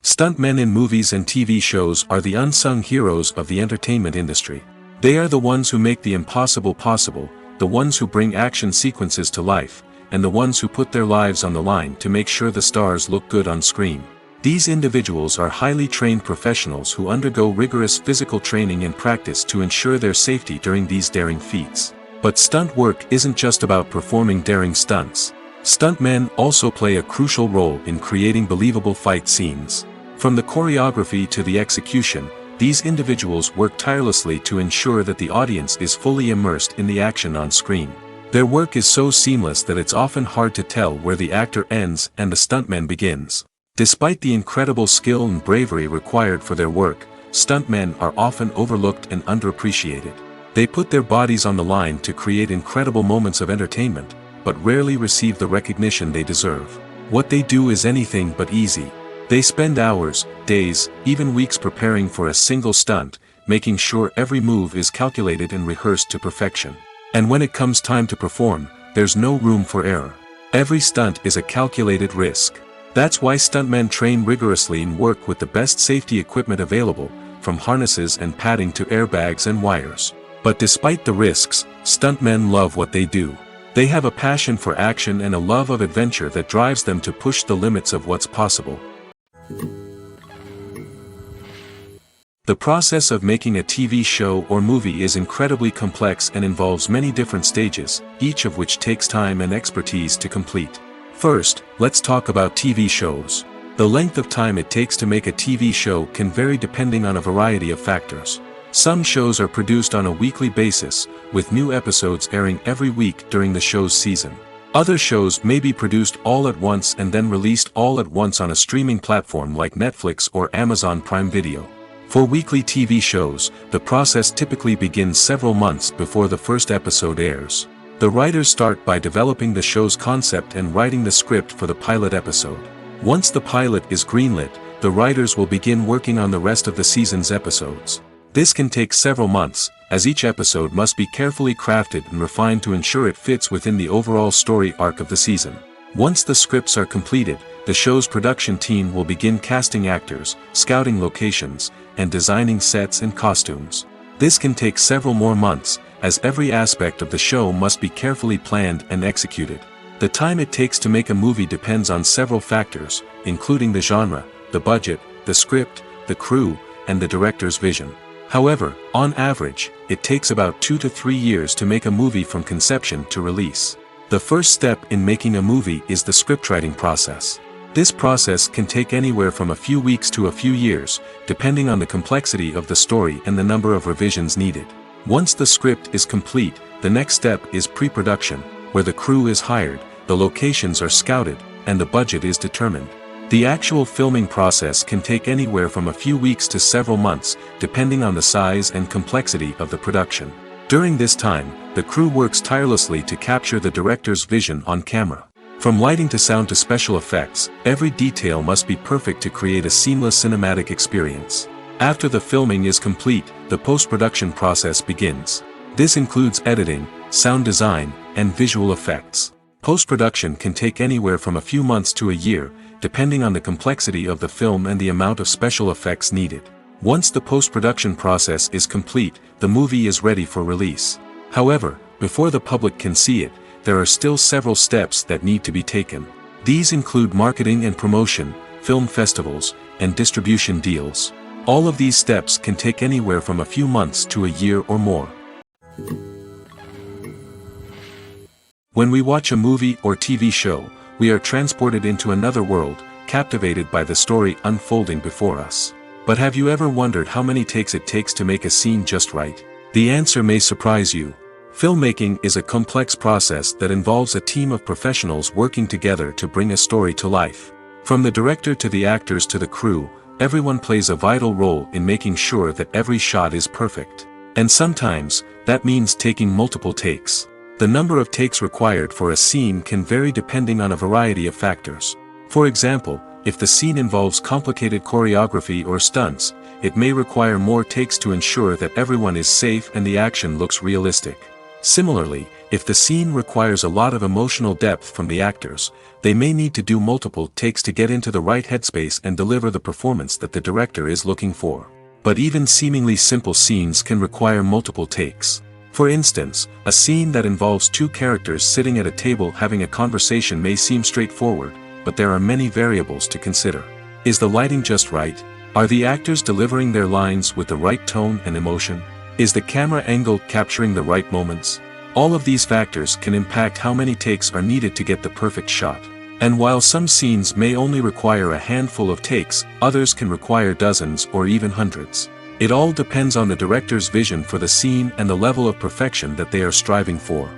Stuntmen in movies and TV shows are the unsung heroes of the entertainment industry. They are the ones who make the impossible possible, the ones who bring action sequences to life, and the ones who put their lives on the line to make sure the stars look good on screen. These individuals are highly trained professionals who undergo rigorous physical training and practice to ensure their safety during these daring feats. But stunt work isn't just about performing daring stunts. Stuntmen also play a crucial role in creating believable fight scenes. From the choreography to the execution, these individuals work tirelessly to ensure that the audience is fully immersed in the action on screen. Their work is so seamless that it's often hard to tell where the actor ends and the stuntman begins. Despite the incredible skill and bravery required for their work, stuntmen are often overlooked and underappreciated. They put their bodies on the line to create incredible moments of entertainment, but rarely receive the recognition they deserve. What they do is anything but easy. They spend hours, days, even weeks preparing for a single stunt, making sure every move is calculated and rehearsed to perfection. And when it comes time to perform, there's no room for error. Every stunt is a calculated risk. That's why stuntmen train rigorously and work with the best safety equipment available, from harnesses and padding to airbags and wires. But despite the risks, stuntmen love what they do. They have a passion for action and a love of adventure that drives them to push the limits of what's possible. The process of making a TV show or movie is incredibly complex and involves many different stages, each of which takes time and expertise to complete. First, let's talk about TV shows. The length of time it takes to make a TV show can vary depending on a variety of factors. Some shows are produced on a weekly basis, with new episodes airing every week during the show's season. Other shows may be produced all at once and then released all at once on a streaming platform like Netflix or Amazon Prime Video. For weekly TV shows, the process typically begins several months before the first episode airs. The writers start by developing the show's concept and writing the script for the pilot episode. Once the pilot is greenlit, the writers will begin working on the rest of the season's episodes. This can take several months, as each episode must be carefully crafted and refined to ensure it fits within the overall story arc of the season. Once the scripts are completed, the show's production team will begin casting actors, scouting locations, and designing sets and costumes. This can take several more months, as every aspect of the show must be carefully planned and executed. The time it takes to make a movie depends on several factors, including the genre, the budget, the script, the crew, and the director's vision. However, on average, it takes about 2 to 3 years to make a movie from conception to release. The first step in making a movie is the scriptwriting process. This process can take anywhere from a few weeks to a few years, depending on the complexity of the story and the number of revisions needed. Once the script is complete, the next step is pre-production, where the crew is hired, the locations are scouted, and the budget is determined. The actual filming process can take anywhere from a few weeks to several months, depending on the size and complexity of the production. During this time, the crew works tirelessly to capture the director's vision on camera. From lighting to sound to special effects, every detail must be perfect to create a seamless cinematic experience. After the filming is complete, the post-production process begins. This includes editing, sound design, and visual effects. Post-production can take anywhere from a few months to a year, depending on the complexity of the film and the amount of special effects needed. Once the post-production process is complete, the movie is ready for release. However, before the public can see it, there are still several steps that need to be taken. These include marketing and promotion, film festivals, and distribution deals. All of these steps can take anywhere from a few months to a year or more. When we watch a movie or TV show, we are transported into another world, captivated by the story unfolding before us. But have you ever wondered how many takes it takes to make a scene just right? The answer may surprise you. Filmmaking is a complex process that involves a team of professionals working together to bring a story to life. From the director to the actors to the crew, everyone plays a vital role in making sure that every shot is perfect. And sometimes, that means taking multiple takes. The number of takes required for a scene can vary depending on a variety of factors. For example, if the scene involves complicated choreography or stunts, it may require more takes to ensure that everyone is safe and the action looks realistic. Similarly, if the scene requires a lot of emotional depth from the actors, they may need to do multiple takes to get into the right headspace and deliver the performance that the director is looking for. But even seemingly simple scenes can require multiple takes. For instance, a scene that involves two characters sitting at a table having a conversation may seem straightforward, but there are many variables to consider. Is the lighting just right? Are the actors delivering their lines with the right tone and emotion? Is the camera angle capturing the right moments? All of these factors can impact how many takes are needed to get the perfect shot. And while some scenes may only require a handful of takes, others can require dozens or even hundreds. It all depends on the director's vision for the scene and the level of perfection that they are striving for.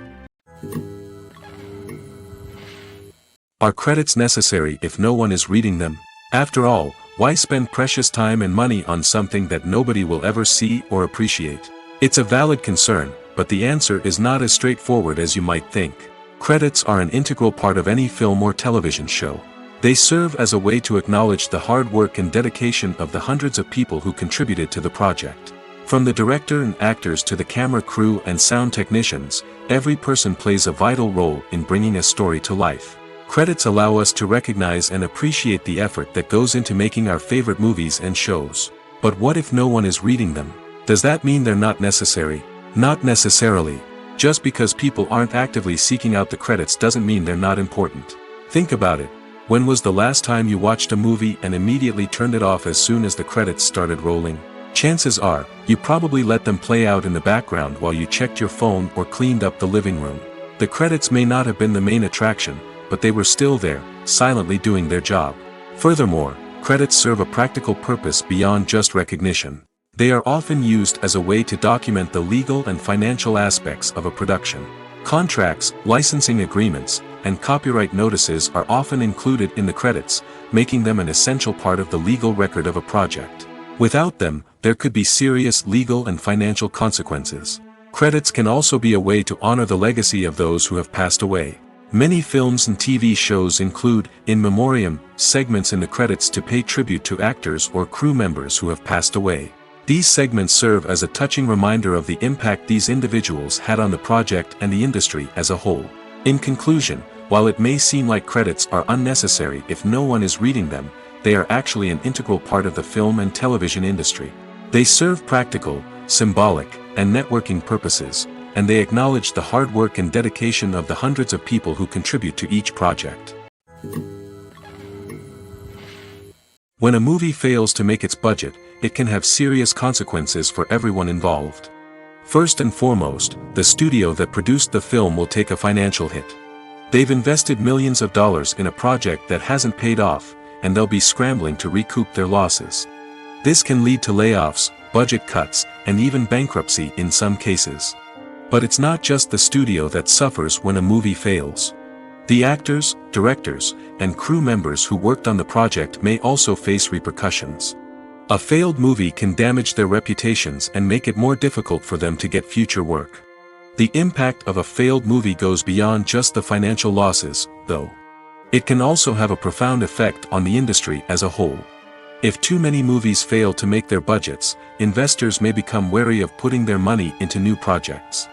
Are credits necessary if no one is reading them? After all, why spend precious time and money on something that nobody will ever see or appreciate? It's a valid concern, but the answer is not as straightforward as you might think. Credits are an integral part of any film or television show. They serve as a way to acknowledge the hard work and dedication of the hundreds of people who contributed to the project. From the director and actors to the camera crew and sound technicians, every person plays a vital role in bringing a story to life. Credits allow us to recognize and appreciate the effort that goes into making our favorite movies and shows. But what if no one is reading them? Does that mean they're not necessary? Not necessarily. Just because people aren't actively seeking out the credits doesn't mean they're not important. Think about it. When was the last time you watched a movie and immediately turned it off as soon as the credits started rolling? Chances are, you probably let them play out in the background while you checked your phone or cleaned up the living room. The credits may not have been the main attraction, but they were still there, silently doing their job. Furthermore, credits serve a practical purpose beyond just recognition. They are often used as a way to document the legal and financial aspects of a production. Contracts, licensing agreements, and copyright notices are often included in the credits, making them an essential part of the legal record of a project. Without them, there could be serious legal and financial consequences. Credits can also be a way to honor the legacy of those who have passed away. Many films and TV shows include, in memoriam, segments in the credits to pay tribute to actors or crew members who have passed away. These segments serve as a touching reminder of the impact these individuals had on the project and the industry as a whole. In conclusion, while it may seem like credits are unnecessary if no one is reading them, they are actually an integral part of the film and television industry. They serve practical, symbolic, and networking purposes, and they acknowledge the hard work and dedication of the hundreds of people who contribute to each project. When a movie fails to make its budget, it can have serious consequences for everyone involved. First and foremost, the studio that produced the film will take a financial hit. They've invested millions of dollars in a project that hasn't paid off, and they'll be scrambling to recoup their losses. This can lead to layoffs, budget cuts, and even bankruptcy in some cases. But it's not just the studio that suffers when a movie fails. The actors, directors, and crew members who worked on the project may also face repercussions. A failed movie can damage their reputations and make it more difficult for them to get future work. The impact of a failed movie goes beyond just the financial losses, though. It can also have a profound effect on the industry as a whole. If too many movies fail to make their budgets, investors may become wary of putting their money into new projects.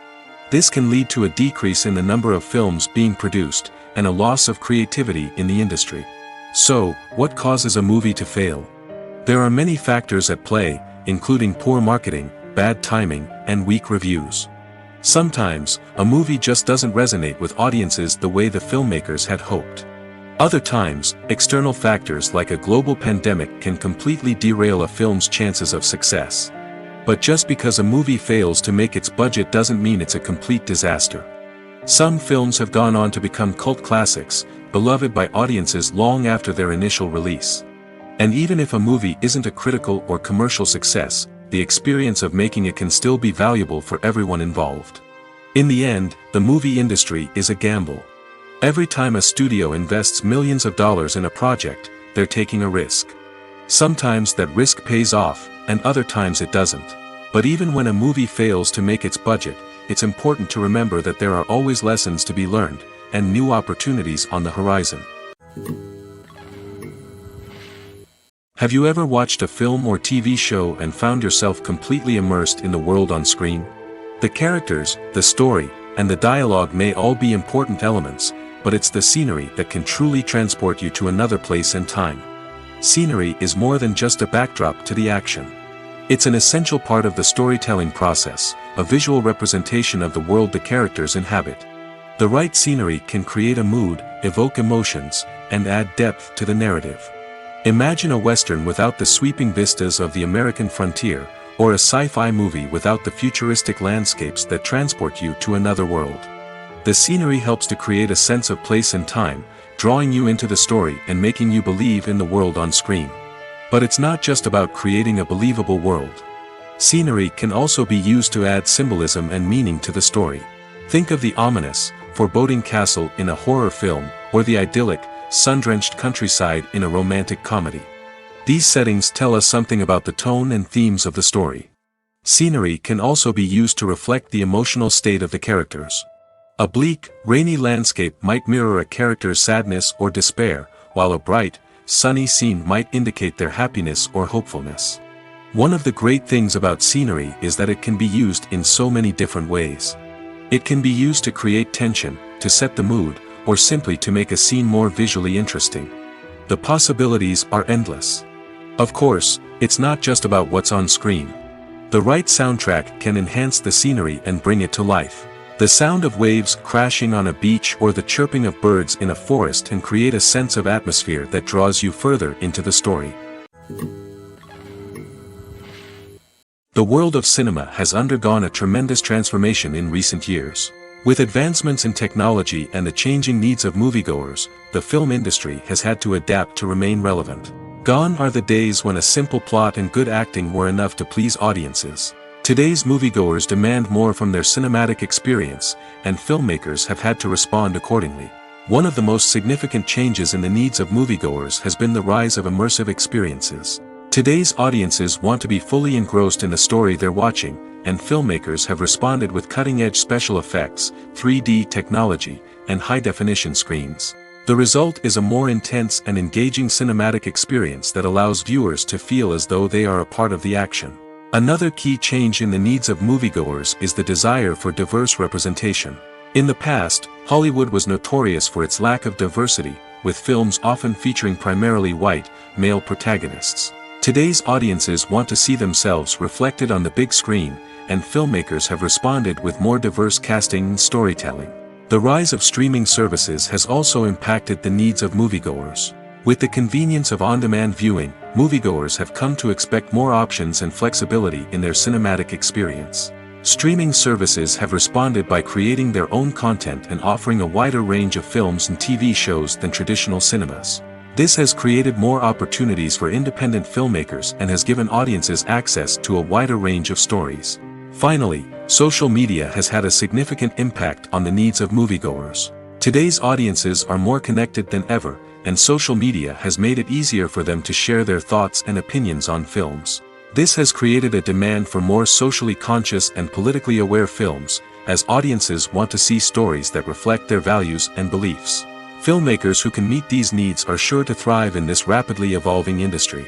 This can lead to a decrease in the number of films being produced, and a loss of creativity in the industry. So, what causes a movie to fail? There are many factors at play, including poor marketing, bad timing, and weak reviews. Sometimes, a movie just doesn't resonate with audiences the way the filmmakers had hoped. Other times, external factors like a global pandemic can completely derail a film's chances of success. But just because a movie fails to make its budget doesn't mean it's a complete disaster. Some films have gone on to become cult classics, beloved by audiences long after their initial release. And even if a movie isn't a critical or commercial success, the experience of making it can still be valuable for everyone involved. In the end, the movie industry is a gamble. Every time a studio invests millions of dollars in a project, they're taking a risk. Sometimes that risk pays off, and other times it doesn't. But even when a movie fails to make its budget, it's important to remember that there are always lessons to be learned, and new opportunities on the horizon. Have you ever watched a film or TV show and found yourself completely immersed in the world on screen? The characters, the story, and the dialogue may all be important elements, but it's the scenery that can truly transport you to another place and time. Scenery is more than just a backdrop to the action. It's an essential part of the storytelling process, a visual representation of the world the characters inhabit. The right scenery can create a mood, evoke emotions, and add depth to the narrative. Imagine a Western without the sweeping vistas of the American frontier, or a sci-fi movie without the futuristic landscapes that transport you to another world. The scenery helps to create a sense of place and time, drawing you into the story and making you believe in the world on screen. But it's not just about creating a believable world. Scenery can also be used to add symbolism and meaning to the story. Think of the ominous, foreboding castle in a horror film, or the idyllic, sun-drenched countryside in a romantic comedy. These settings tell us something about the tone and themes of the story. Scenery can also be used to reflect the emotional state of the characters. A bleak, rainy landscape might mirror a character's sadness or despair, while a bright, sunny scene might indicate their happiness or hopefulness. One of the great things about scenery is that it can be used in so many different ways. It can be used to create tension, to set the mood, or simply to make a scene more visually interesting. The possibilities are endless. Of course, it's not just about what's on screen. The right soundtrack can enhance the scenery and bring it to life. The sound of waves crashing on a beach or the chirping of birds in a forest can create a sense of atmosphere that draws you further into the story. The world of cinema has undergone a tremendous transformation in recent years. With advancements in technology and the changing needs of moviegoers, the film industry has had to adapt to remain relevant. Gone are the days when a simple plot and good acting were enough to please audiences. Today's moviegoers demand more from their cinematic experience, and filmmakers have had to respond accordingly. One of the most significant changes in the needs of moviegoers has been the rise of immersive experiences. Today's audiences want to be fully engrossed in the story they're watching, and filmmakers have responded with cutting-edge special effects, 3D technology, and high-definition screens. The result is a more intense and engaging cinematic experience that allows viewers to feel as though they are a part of the action. Another key change in the needs of moviegoers is the desire for diverse representation. In the past, Hollywood was notorious for its lack of diversity, with films often featuring primarily white, male protagonists. Today's audiences want to see themselves reflected on the big screen, and filmmakers have responded with more diverse casting and storytelling. The rise of streaming services has also impacted the needs of moviegoers. With the convenience of on-demand viewing, moviegoers have come to expect more options and flexibility in their cinematic experience. Streaming services have responded by creating their own content and offering a wider range of films and TV shows than traditional cinemas. This has created more opportunities for independent filmmakers and has given audiences access to a wider range of stories. Finally, social media has had a significant impact on the needs of moviegoers. Today's audiences are more connected than ever, and social media has made it easier for them to share their thoughts and opinions on films. This has created a demand for more socially conscious and politically aware films, as audiences want to see stories that reflect their values and beliefs. Filmmakers who can meet these needs are sure to thrive in this rapidly evolving industry.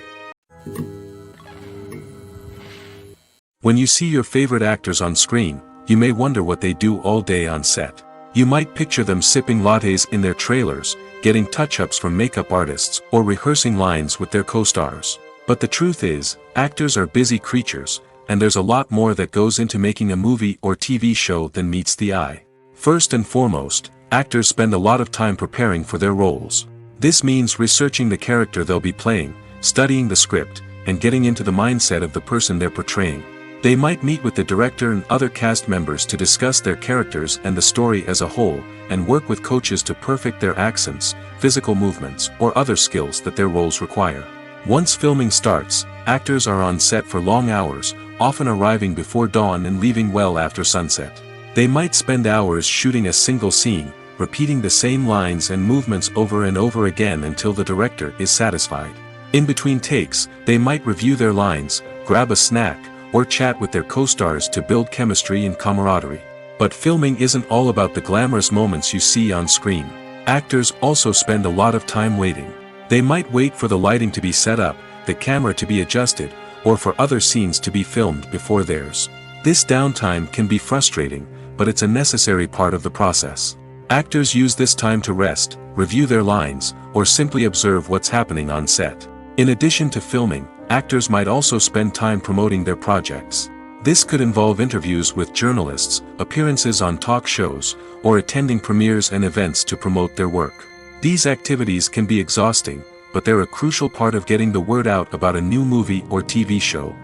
When you see your favorite actors on screen, you may wonder what they do all day on set. You might picture them sipping lattes in their trailers, getting touch-ups from makeup artists, or rehearsing lines with their co-stars. But the truth is, actors are busy creatures, and there's a lot more that goes into making a movie or TV show than meets the eye. First and foremost, actors spend a lot of time preparing for their roles. This means researching the character they'll be playing, studying the script, and getting into the mindset of the person they're portraying. They might meet with the director and other cast members to discuss their characters and the story as a whole, and work with coaches to perfect their accents, physical movements, or other skills that their roles require. Once filming starts, actors are on set for long hours, often arriving before dawn and leaving well after sunset. They might spend hours shooting a single scene, repeating the same lines and movements over and over again until the director is satisfied. In between takes, they might review their lines, grab a snack, or chat with their co-stars to build chemistry and camaraderie. But filming isn't all about the glamorous moments you see on screen. Actors also spend a lot of time waiting. They might wait for the lighting to be set up, the camera to be adjusted, or for other scenes to be filmed before theirs. This downtime can be frustrating, but it's a necessary part of the process. Actors use this time to rest, review their lines, or simply observe what's happening on set. In addition to filming, actors might also spend time promoting their projects. This could involve interviews with journalists, appearances on talk shows, or attending premieres and events to promote their work. These activities can be exhausting, but they're a crucial part of getting the word out about a new movie or TV show.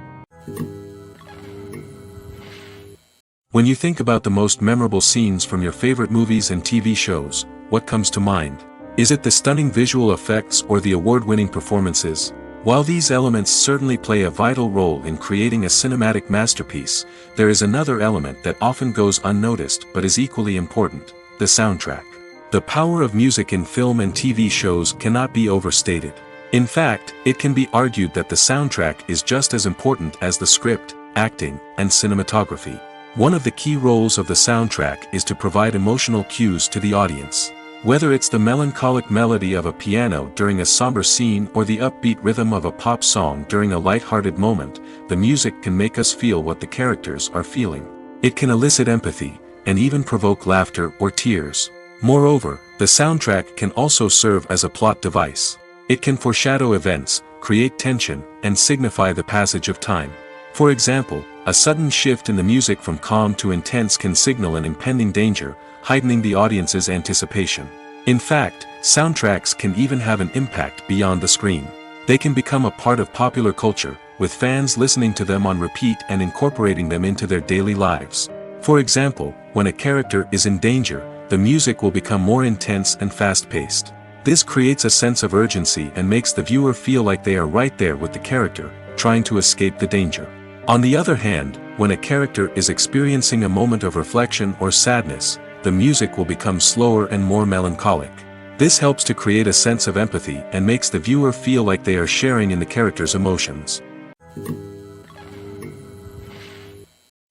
When you think about the most memorable scenes from your favorite movies and TV shows, what comes to mind? Is it the stunning visual effects or the award-winning performances? While these elements certainly play a vital role in creating a cinematic masterpiece, there is another element that often goes unnoticed but is equally important: the soundtrack. The power of music in film and TV shows cannot be overstated. In fact, it can be argued that the soundtrack is just as important as the script, acting, and cinematography. One of the key roles of the soundtrack is to provide emotional cues to the audience. Whether it's the melancholic melody of a piano during a somber scene or the upbeat rhythm of a pop song during a light-hearted moment, the music can make us feel what the characters are feeling. It can elicit empathy, and even provoke laughter or tears. Moreover, the soundtrack can also serve as a plot device. It can foreshadow events, create tension, and signify the passage of time. For example, a sudden shift in the music from calm to intense can signal an impending danger, heightening the audience's anticipation. In fact, soundtracks can even have an impact beyond the screen. They can become a part of popular culture, with fans listening to them on repeat and incorporating them into their daily lives. For example, when a character is in danger, the music will become more intense and fast-paced. This creates a sense of urgency and makes the viewer feel like they are right there with the character, trying to escape the danger. On the other hand, when a character is experiencing a moment of reflection or sadness, the music will become slower and more melancholic. This helps to create a sense of empathy and makes the viewer feel like they are sharing in the character's emotions.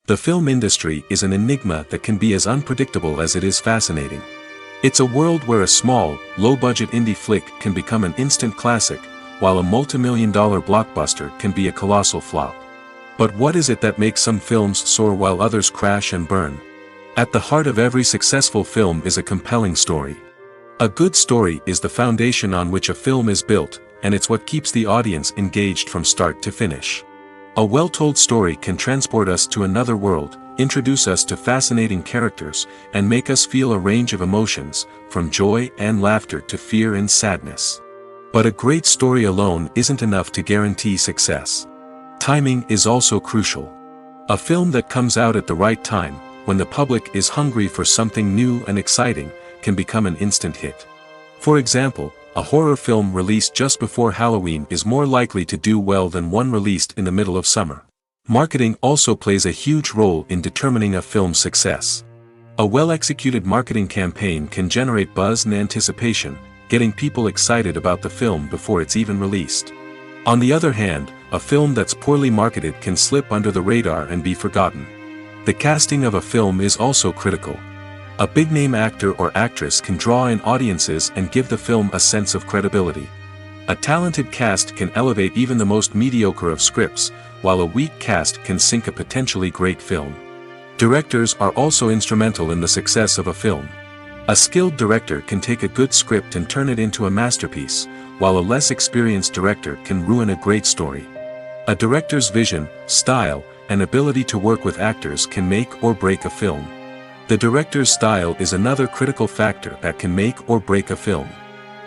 The film industry is an enigma that can be as unpredictable as it is fascinating. It's a world where a small, low-budget indie flick can become an instant classic, while a multi-million-dollar blockbuster can be a colossal flop. But what is it that makes some films soar while others crash and burn? At the heart of every successful film is a compelling story. A good story is the foundation on which a film is built, and it's what keeps the audience engaged from start to finish. A well-told story can transport us to another world, introduce us to fascinating characters, and make us feel a range of emotions, from joy and laughter to fear and sadness. But a great story alone isn't enough to guarantee success. Timing is also crucial. A film that comes out at the right time, when the public is hungry for something new and exciting, can become an instant hit. For example, A horror film released just before Halloween is more likely to do well than one released in the middle of summer. Marketing also plays a huge role in determining a film's success. A well-executed marketing campaign can generate buzz and anticipation, getting people excited about the film before it's even released. On the other hand, a film that's poorly marketed can slip under the radar and be forgotten. The casting of a film is also critical. A big-name actor or actress can draw in audiences and give the film a sense of credibility. A talented cast can elevate even the most mediocre of scripts, while a weak cast can sink a potentially great film. Directors are also instrumental in the success of a film. A skilled director can take a good script and turn it into a masterpiece, while a less experienced director can ruin a great story. A director's vision, style, and ability to work with actors can make or break a film. The director's style is another critical factor that can make or break a film.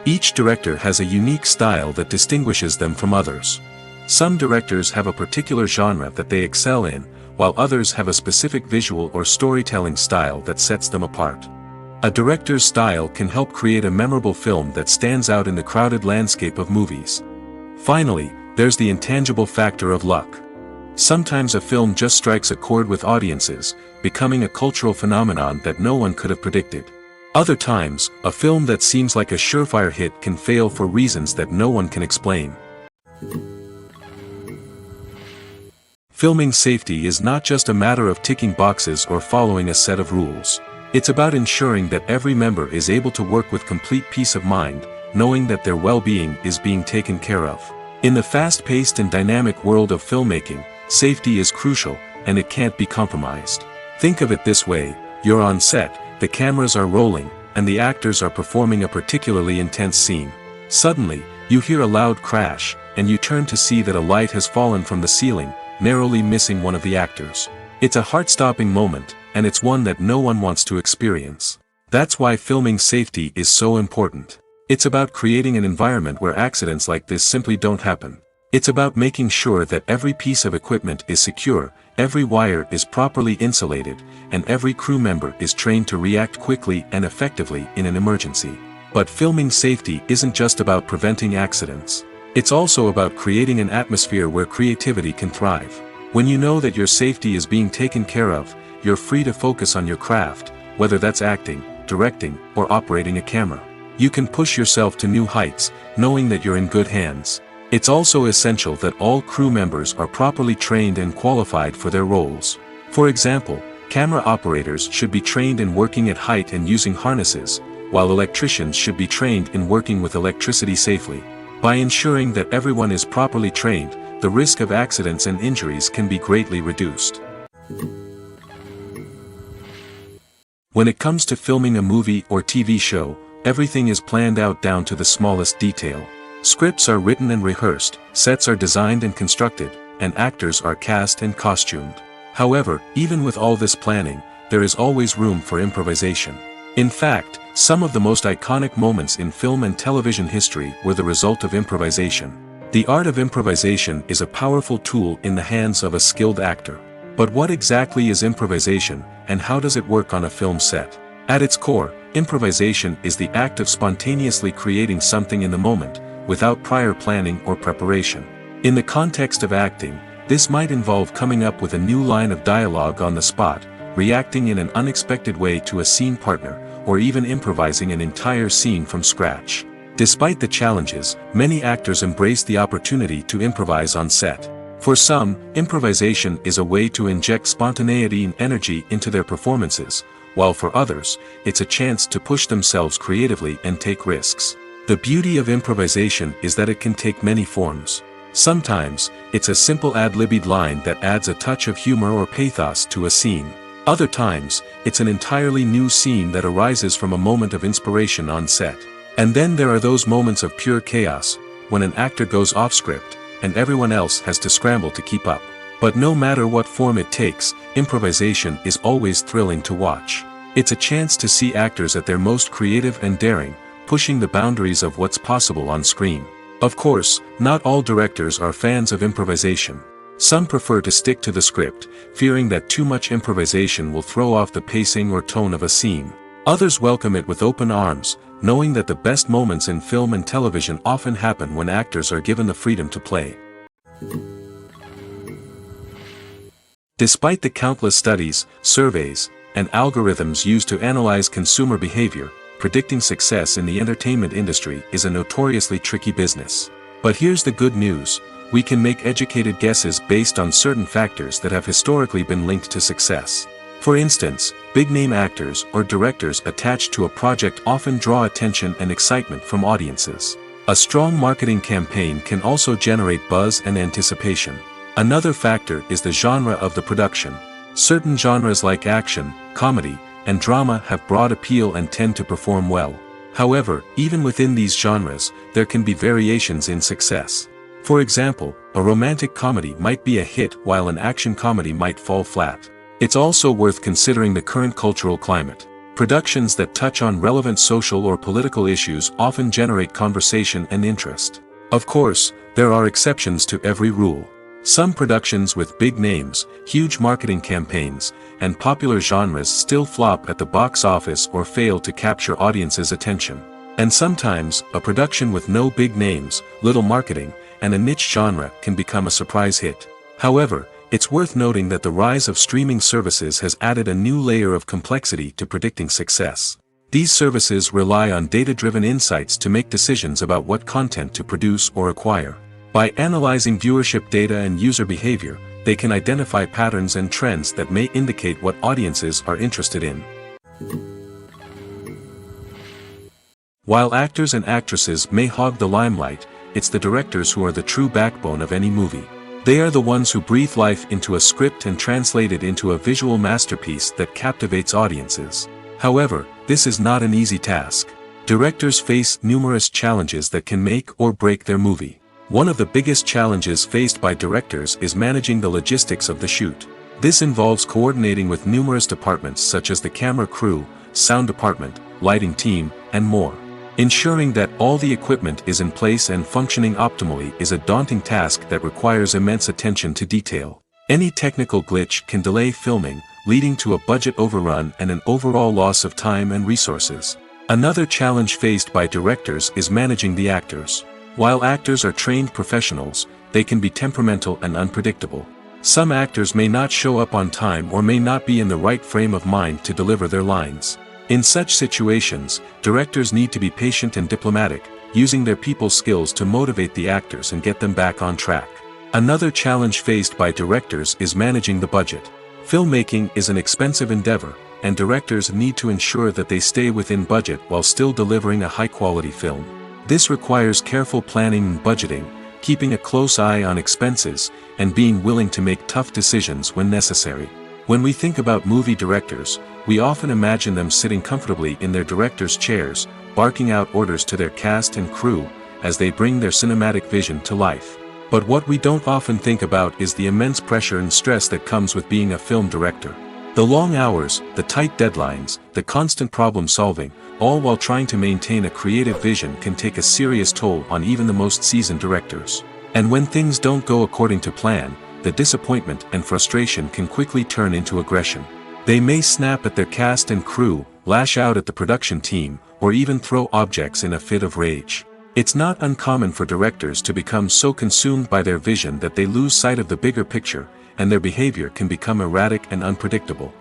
Each director has a unique style that distinguishes them from others. Some directors have a particular genre that they excel in, while others have a specific visual or storytelling style that sets them apart. A director's style can help create a memorable film that stands out in the crowded landscape of movies. Finally, there's the intangible factor of luck. Sometimes a film just strikes a chord with audiences, becoming a cultural phenomenon that no one could have predicted. Other times, a film that seems like a surefire hit can fail for reasons that no one can explain. Filming safety is not just a matter of ticking boxes or following a set of rules. It's about ensuring that every member is able to work with complete peace of mind, knowing that their well-being is being taken care of. In the fast-paced and dynamic world of filmmaking, safety is crucial, and it can't be compromised. Think of it this way: you're on set, the cameras are rolling, and the actors are performing a particularly intense scene. Suddenly, you hear a loud crash, and you turn to see that a light has fallen from the ceiling, narrowly missing one of the actors. It's a heart-stopping moment, and it's one that no one wants to experience. That's why filming safety is so important. It's about creating an environment where accidents like this simply don't happen. It's about making sure that every piece of equipment is secure, every wire is properly insulated, and every crew member is trained to react quickly and effectively in an emergency. But filming safety isn't just about preventing accidents. It's also about creating an atmosphere where creativity can thrive. When you know that your safety is being taken care of, you're free to focus on your craft, whether that's acting, directing, or operating a camera. You can push yourself to new heights, knowing that you're in good hands. It's also essential that all crew members are properly trained and qualified for their roles. For example, camera operators should be trained in working at height and using harnesses, while electricians should be trained in working with electricity safely. By ensuring that everyone is properly trained, the risk of accidents and injuries can be greatly reduced. When it comes to filming a movie or TV show, everything is planned out down to the smallest detail. Scripts are written and rehearsed, sets are designed and constructed, and actors are cast and costumed. However, even with all this planning, there is always room for improvisation. In fact, some of the most iconic moments in film and television history were the result of improvisation. The art of improvisation is a powerful tool in the hands of a skilled actor. But what exactly is improvisation, and how does it work on a film set? At its core, improvisation is the act of spontaneously creating something in the moment, without prior planning or preparation. In the context of acting, this might involve coming up with a new line of dialogue on the spot, reacting in an unexpected way to a scene partner, or even improvising an entire scene from scratch. Despite the challenges, many actors embrace the opportunity to improvise on set. For some, improvisation is a way to inject spontaneity and energy into their performances, while for others, it's a chance to push themselves creatively and take risks. The beauty of improvisation is that it can take many forms. Sometimes, it's a simple ad-libbed line that adds a touch of humor or pathos to a scene. Other times, it's an entirely new scene that arises from a moment of inspiration on set. And then there are those moments of pure chaos, when an actor goes off script, and everyone else has to scramble to keep up. But no matter what form it takes, improvisation is always thrilling to watch. It's a chance to see actors at their most creative and daring, pushing the boundaries of what's possible on screen. Of course, not all directors are fans of improvisation. Some prefer to stick to the script, fearing that too much improvisation will throw off the pacing or tone of a scene. Others welcome it with open arms, knowing that the best moments in film and television often happen when actors are given the freedom to play. Despite the countless studies, surveys, and algorithms used to analyze consumer behavior, predicting success in the entertainment industry is a notoriously tricky business. But here's the good news: we can make educated guesses based on certain factors that have historically been linked to success. For instance, big-name actors or directors attached to a project often draw attention and excitement from audiences. A strong marketing campaign can also generate buzz and anticipation. Another factor is the genre of the production. Certain genres like action, comedy, and drama have broad appeal and tend to perform well. However, even within these genres, there can be variations in success. For example, a romantic comedy might be a hit while an action comedy might fall flat. It's also worth considering the current cultural climate. Productions that touch on relevant social or political issues often generate conversation and interest. Of course, there are exceptions to every rule. Some productions with big names, huge marketing campaigns, and popular genres still flop at the box office or fail to capture audiences' attention. And sometimes, a production with no big names, little marketing, and a niche genre can become a surprise hit. However, it's worth noting that the rise of streaming services has added a new layer of complexity to predicting success. These services rely on data-driven insights to make decisions about what content to produce or acquire. By analyzing viewership data and user behavior, they can identify patterns and trends that may indicate what audiences are interested in. While actors and actresses may hog the limelight, it's the directors who are the true backbone of any movie. They are the ones who breathe life into a script and translate it into a visual masterpiece that captivates audiences. However, this is not an easy task. Directors face numerous challenges that can make or break their movie. One of the biggest challenges faced by directors is managing the logistics of the shoot. This involves coordinating with numerous departments such as the camera crew, sound department, lighting team, and more. Ensuring that all the equipment is in place and functioning optimally is a daunting task that requires immense attention to detail. Any technical glitch can delay filming, leading to a budget overrun and an overall loss of time and resources. Another challenge faced by directors is managing the actors. While actors are trained professionals, they can be temperamental and unpredictable. Some actors may not show up on time or may not be in the right frame of mind to deliver their lines. In such situations, directors need to be patient and diplomatic, using their people skills to motivate the actors and get them back on track. Another challenge faced by directors is managing the budget. Filmmaking is an expensive endeavor, and directors need to ensure that they stay within budget while still delivering a high-quality film. This requires careful planning and budgeting, keeping a close eye on expenses, and being willing to make tough decisions when necessary. When we think about movie directors, we often imagine them sitting comfortably in their director's chairs, barking out orders to their cast and crew, as they bring their cinematic vision to life. But what we don't often think about is the immense pressure and stress that comes with being a film director. The long hours, the tight deadlines, the constant problem-solving, all while trying to maintain a creative vision can take a serious toll on even the most seasoned directors. And when things don't go according to plan, the disappointment and frustration can quickly turn into aggression. They may snap at their cast and crew, lash out at the production team, or even throw objects in a fit of rage. It's not uncommon for directors to become so consumed by their vision that they lose sight of the bigger picture, and their behavior can become erratic and unpredictable.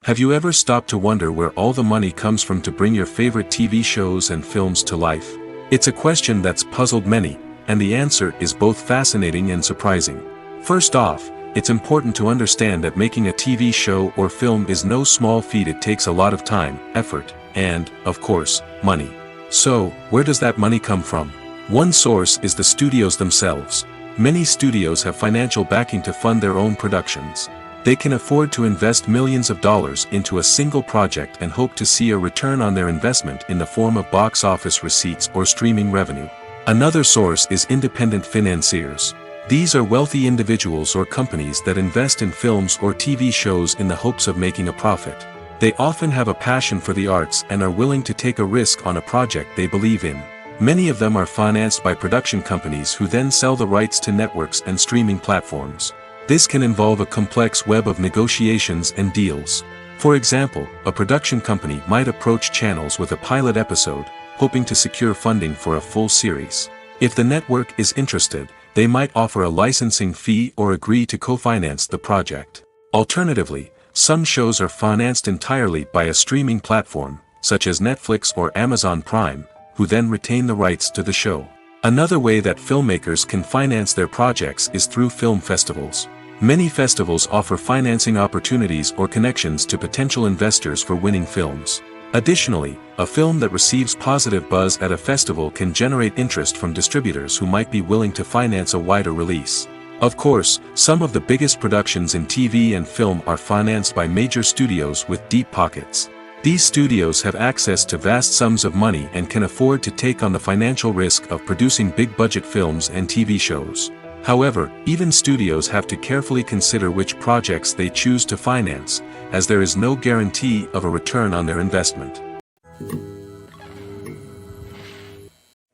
Have you ever stopped to wonder where all the money comes from to bring your favorite TV shows and films to life? It's a question that's puzzled many, and the answer is both fascinating and surprising. First off, it's important to understand that making a TV show or film is no small feat. It takes a lot of time, effort, and, of course, money. So, where does that money come from? One source is the studios themselves. Many studios have financial backing to fund their own productions. They can afford to invest millions of dollars into a single project and hope to see a return on their investment in the form of box office receipts or streaming revenue. Another source is independent financiers. These are wealthy individuals or companies that invest in films or TV shows in the hopes of making a profit. They often have a passion for the arts and are willing to take a risk on a project they believe in. Many of them are financed by production companies who then sell the rights to networks and streaming platforms. This can involve a complex web of negotiations and deals. For example, a production company might approach channels with a pilot episode, hoping to secure funding for a full series. If the network is interested, they might offer a licensing fee or agree to co-finance the project. Alternatively, some shows are financed entirely by a streaming platform, such as Netflix or Amazon Prime, who then retain the rights to the show. Another way that filmmakers can finance their projects is through film festivals. Many festivals offer financing opportunities or connections to potential investors for winning films. Additionally, a film that receives positive buzz at a festival can generate interest from distributors who might be willing to finance a wider release. Of course, some of the biggest productions in TV and film are financed by major studios with deep pockets. These studios have access to vast sums of money and can afford to take on the financial risk of producing big-budget films and TV shows. However, even studios have to carefully consider which projects they choose to finance, as there is no guarantee of a return on their investment.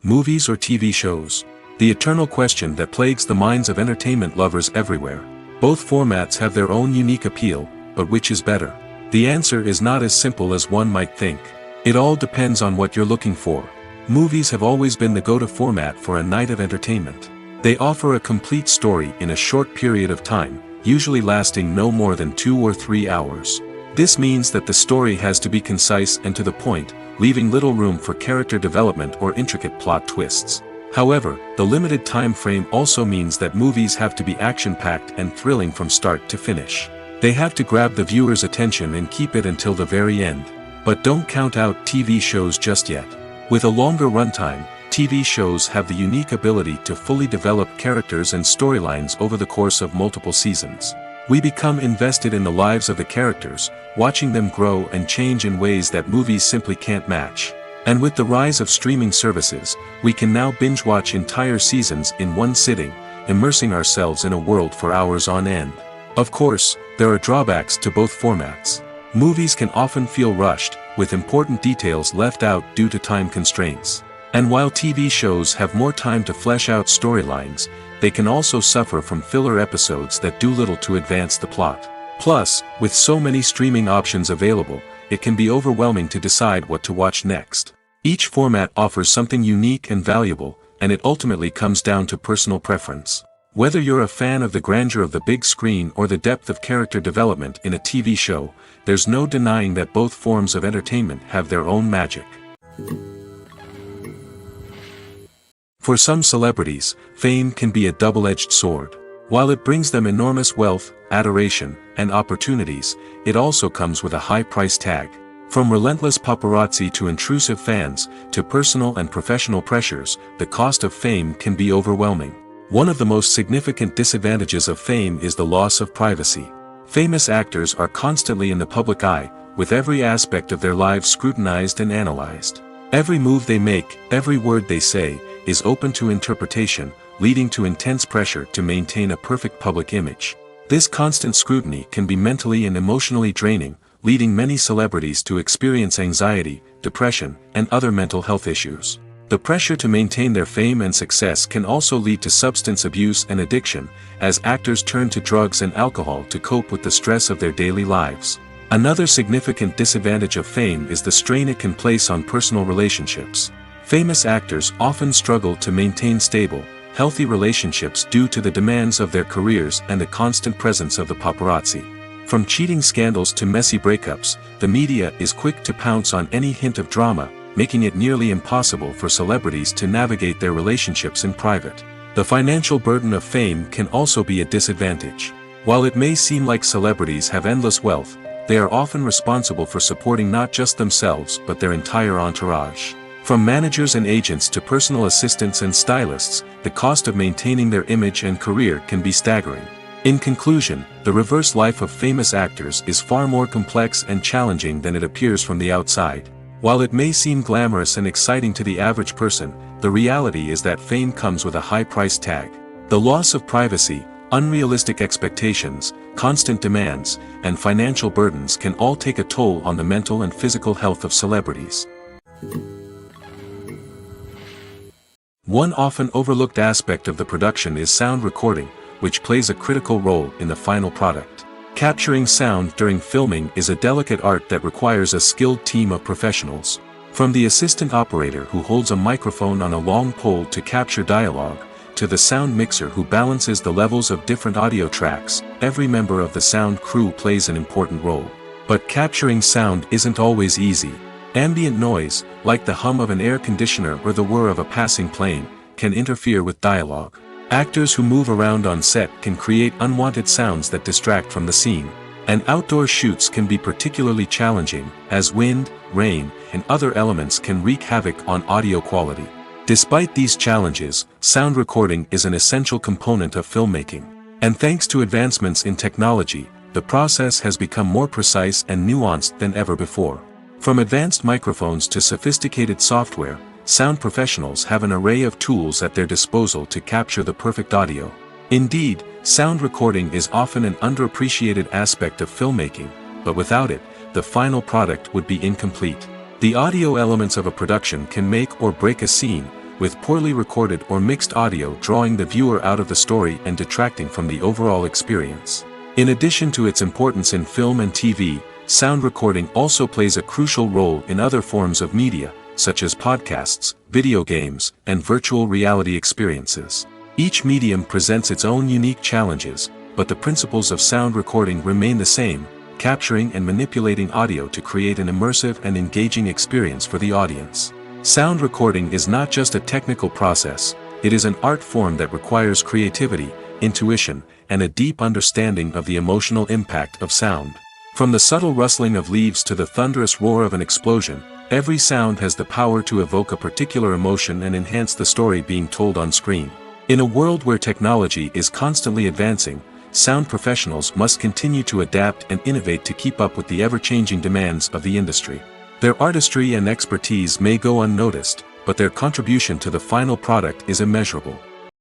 Movies or TV shows? The eternal question that plagues the minds of entertainment lovers everywhere. Both formats have their own unique appeal, but which is better? The answer is not as simple as one might think. It all depends on what you're looking for. Movies have always been the go-to format for a night of entertainment. They offer a complete story in a short period of time, usually lasting no more than 2 or 3 hours. This means that the story has to be concise and to the point, leaving little room for character development or intricate plot twists. However, the limited time frame also means that movies have to be action-packed and thrilling from start to finish. They have to grab the viewer's attention and keep it until the very end. But don't count out TV shows just yet. With a longer runtime, TV shows have the unique ability to fully develop characters and storylines over the course of multiple seasons. We become invested in the lives of the characters, watching them grow and change in ways that movies simply can't match. And with the rise of streaming services, we can now binge-watch entire seasons in one sitting, immersing ourselves in a world for hours on end. Of course, there are drawbacks to both formats. Movies can often feel rushed, with important details left out due to time constraints. And while TV shows have more time to flesh out storylines, they can also suffer from filler episodes that do little to advance the plot. Plus, with so many streaming options available, it can be overwhelming to decide what to watch next. Each format offers something unique and valuable, and it ultimately comes down to personal preference. Whether you're a fan of the grandeur of the big screen or the depth of character development in a TV show, there's no denying that both forms of entertainment have their own magic. For some celebrities, fame can be a double-edged sword. While it brings them enormous wealth, adoration, and opportunities, it also comes with a high price tag. From relentless paparazzi to intrusive fans, to personal and professional pressures, the cost of fame can be overwhelming. One of the most significant disadvantages of fame is the loss of privacy. Famous actors are constantly in the public eye, with every aspect of their lives scrutinized and analyzed. Every move they make, every word they say, is open to interpretation, leading to intense pressure to maintain a perfect public image. This constant scrutiny can be mentally and emotionally draining, leading many celebrities to experience anxiety, depression, and other mental health issues. The pressure to maintain their fame and success can also lead to substance abuse and addiction, as actors turn to drugs and alcohol to cope with the stress of their daily lives. Another significant disadvantage of fame is the strain it can place on personal relationships. Famous actors often struggle to maintain stable, healthy relationships due to the demands of their careers and the constant presence of the paparazzi. From cheating scandals to messy breakups, the media is quick to pounce on any hint of drama, making it nearly impossible for celebrities to navigate their relationships in private. The financial burden of fame can also be a disadvantage. While it may seem like celebrities have endless wealth, they are often responsible for supporting not just themselves but their entire entourage. From managers and agents to personal assistants and stylists, the cost of maintaining their image and career can be staggering. In conclusion, the reverse life of famous actors is far more complex and challenging than it appears from the outside. While it may seem glamorous and exciting to the average person, the reality is that fame comes with a high price tag. The loss of privacy, unrealistic expectations, constant demands, and financial burdens can all take a toll on the mental and physical health of celebrities. One often overlooked aspect of the production is sound recording, which plays a critical role in the final product. Capturing sound during filming is a delicate art that requires a skilled team of professionals. From the assistant operator who holds a microphone on a long pole to capture dialogue, to the sound mixer who balances the levels of different audio tracks, every member of the sound crew plays an important role. But capturing sound isn't always easy. Ambient noise, like the hum of an air conditioner or the whir of a passing plane, can interfere with dialogue. Actors who move around on set can create unwanted sounds that distract from the scene. And outdoor shoots can be particularly challenging, as wind, rain, and other elements can wreak havoc on audio quality. Despite these challenges, sound recording is an essential component of filmmaking. And thanks to advancements in technology, the process has become more precise and nuanced than ever before. From advanced microphones to sophisticated software, sound professionals have an array of tools at their disposal to capture the perfect audio. Indeed, sound recording is often an underappreciated aspect of filmmaking, but without it, the final product would be incomplete. The audio elements of a production can make or break a scene, with poorly recorded or mixed audio drawing the viewer out of the story and detracting from the overall experience. In addition to its importance in film and TV, sound recording also plays a crucial role in other forms of media, such as podcasts, video games, and virtual reality experiences. Each medium presents its own unique challenges, but the principles of sound recording remain the same, capturing and manipulating audio to create an immersive and engaging experience for the audience. Sound recording is not just a technical process, it is an art form that requires creativity, intuition, and a deep understanding of the emotional impact of sound. From the subtle rustling of leaves to the thunderous roar of an explosion, every sound has the power to evoke a particular emotion and enhance the story being told on screen. In a world where technology is constantly advancing, sound professionals must continue to adapt and innovate to keep up with the ever-changing demands of the industry. Their artistry and expertise may go unnoticed, but their contribution to the final product is immeasurable.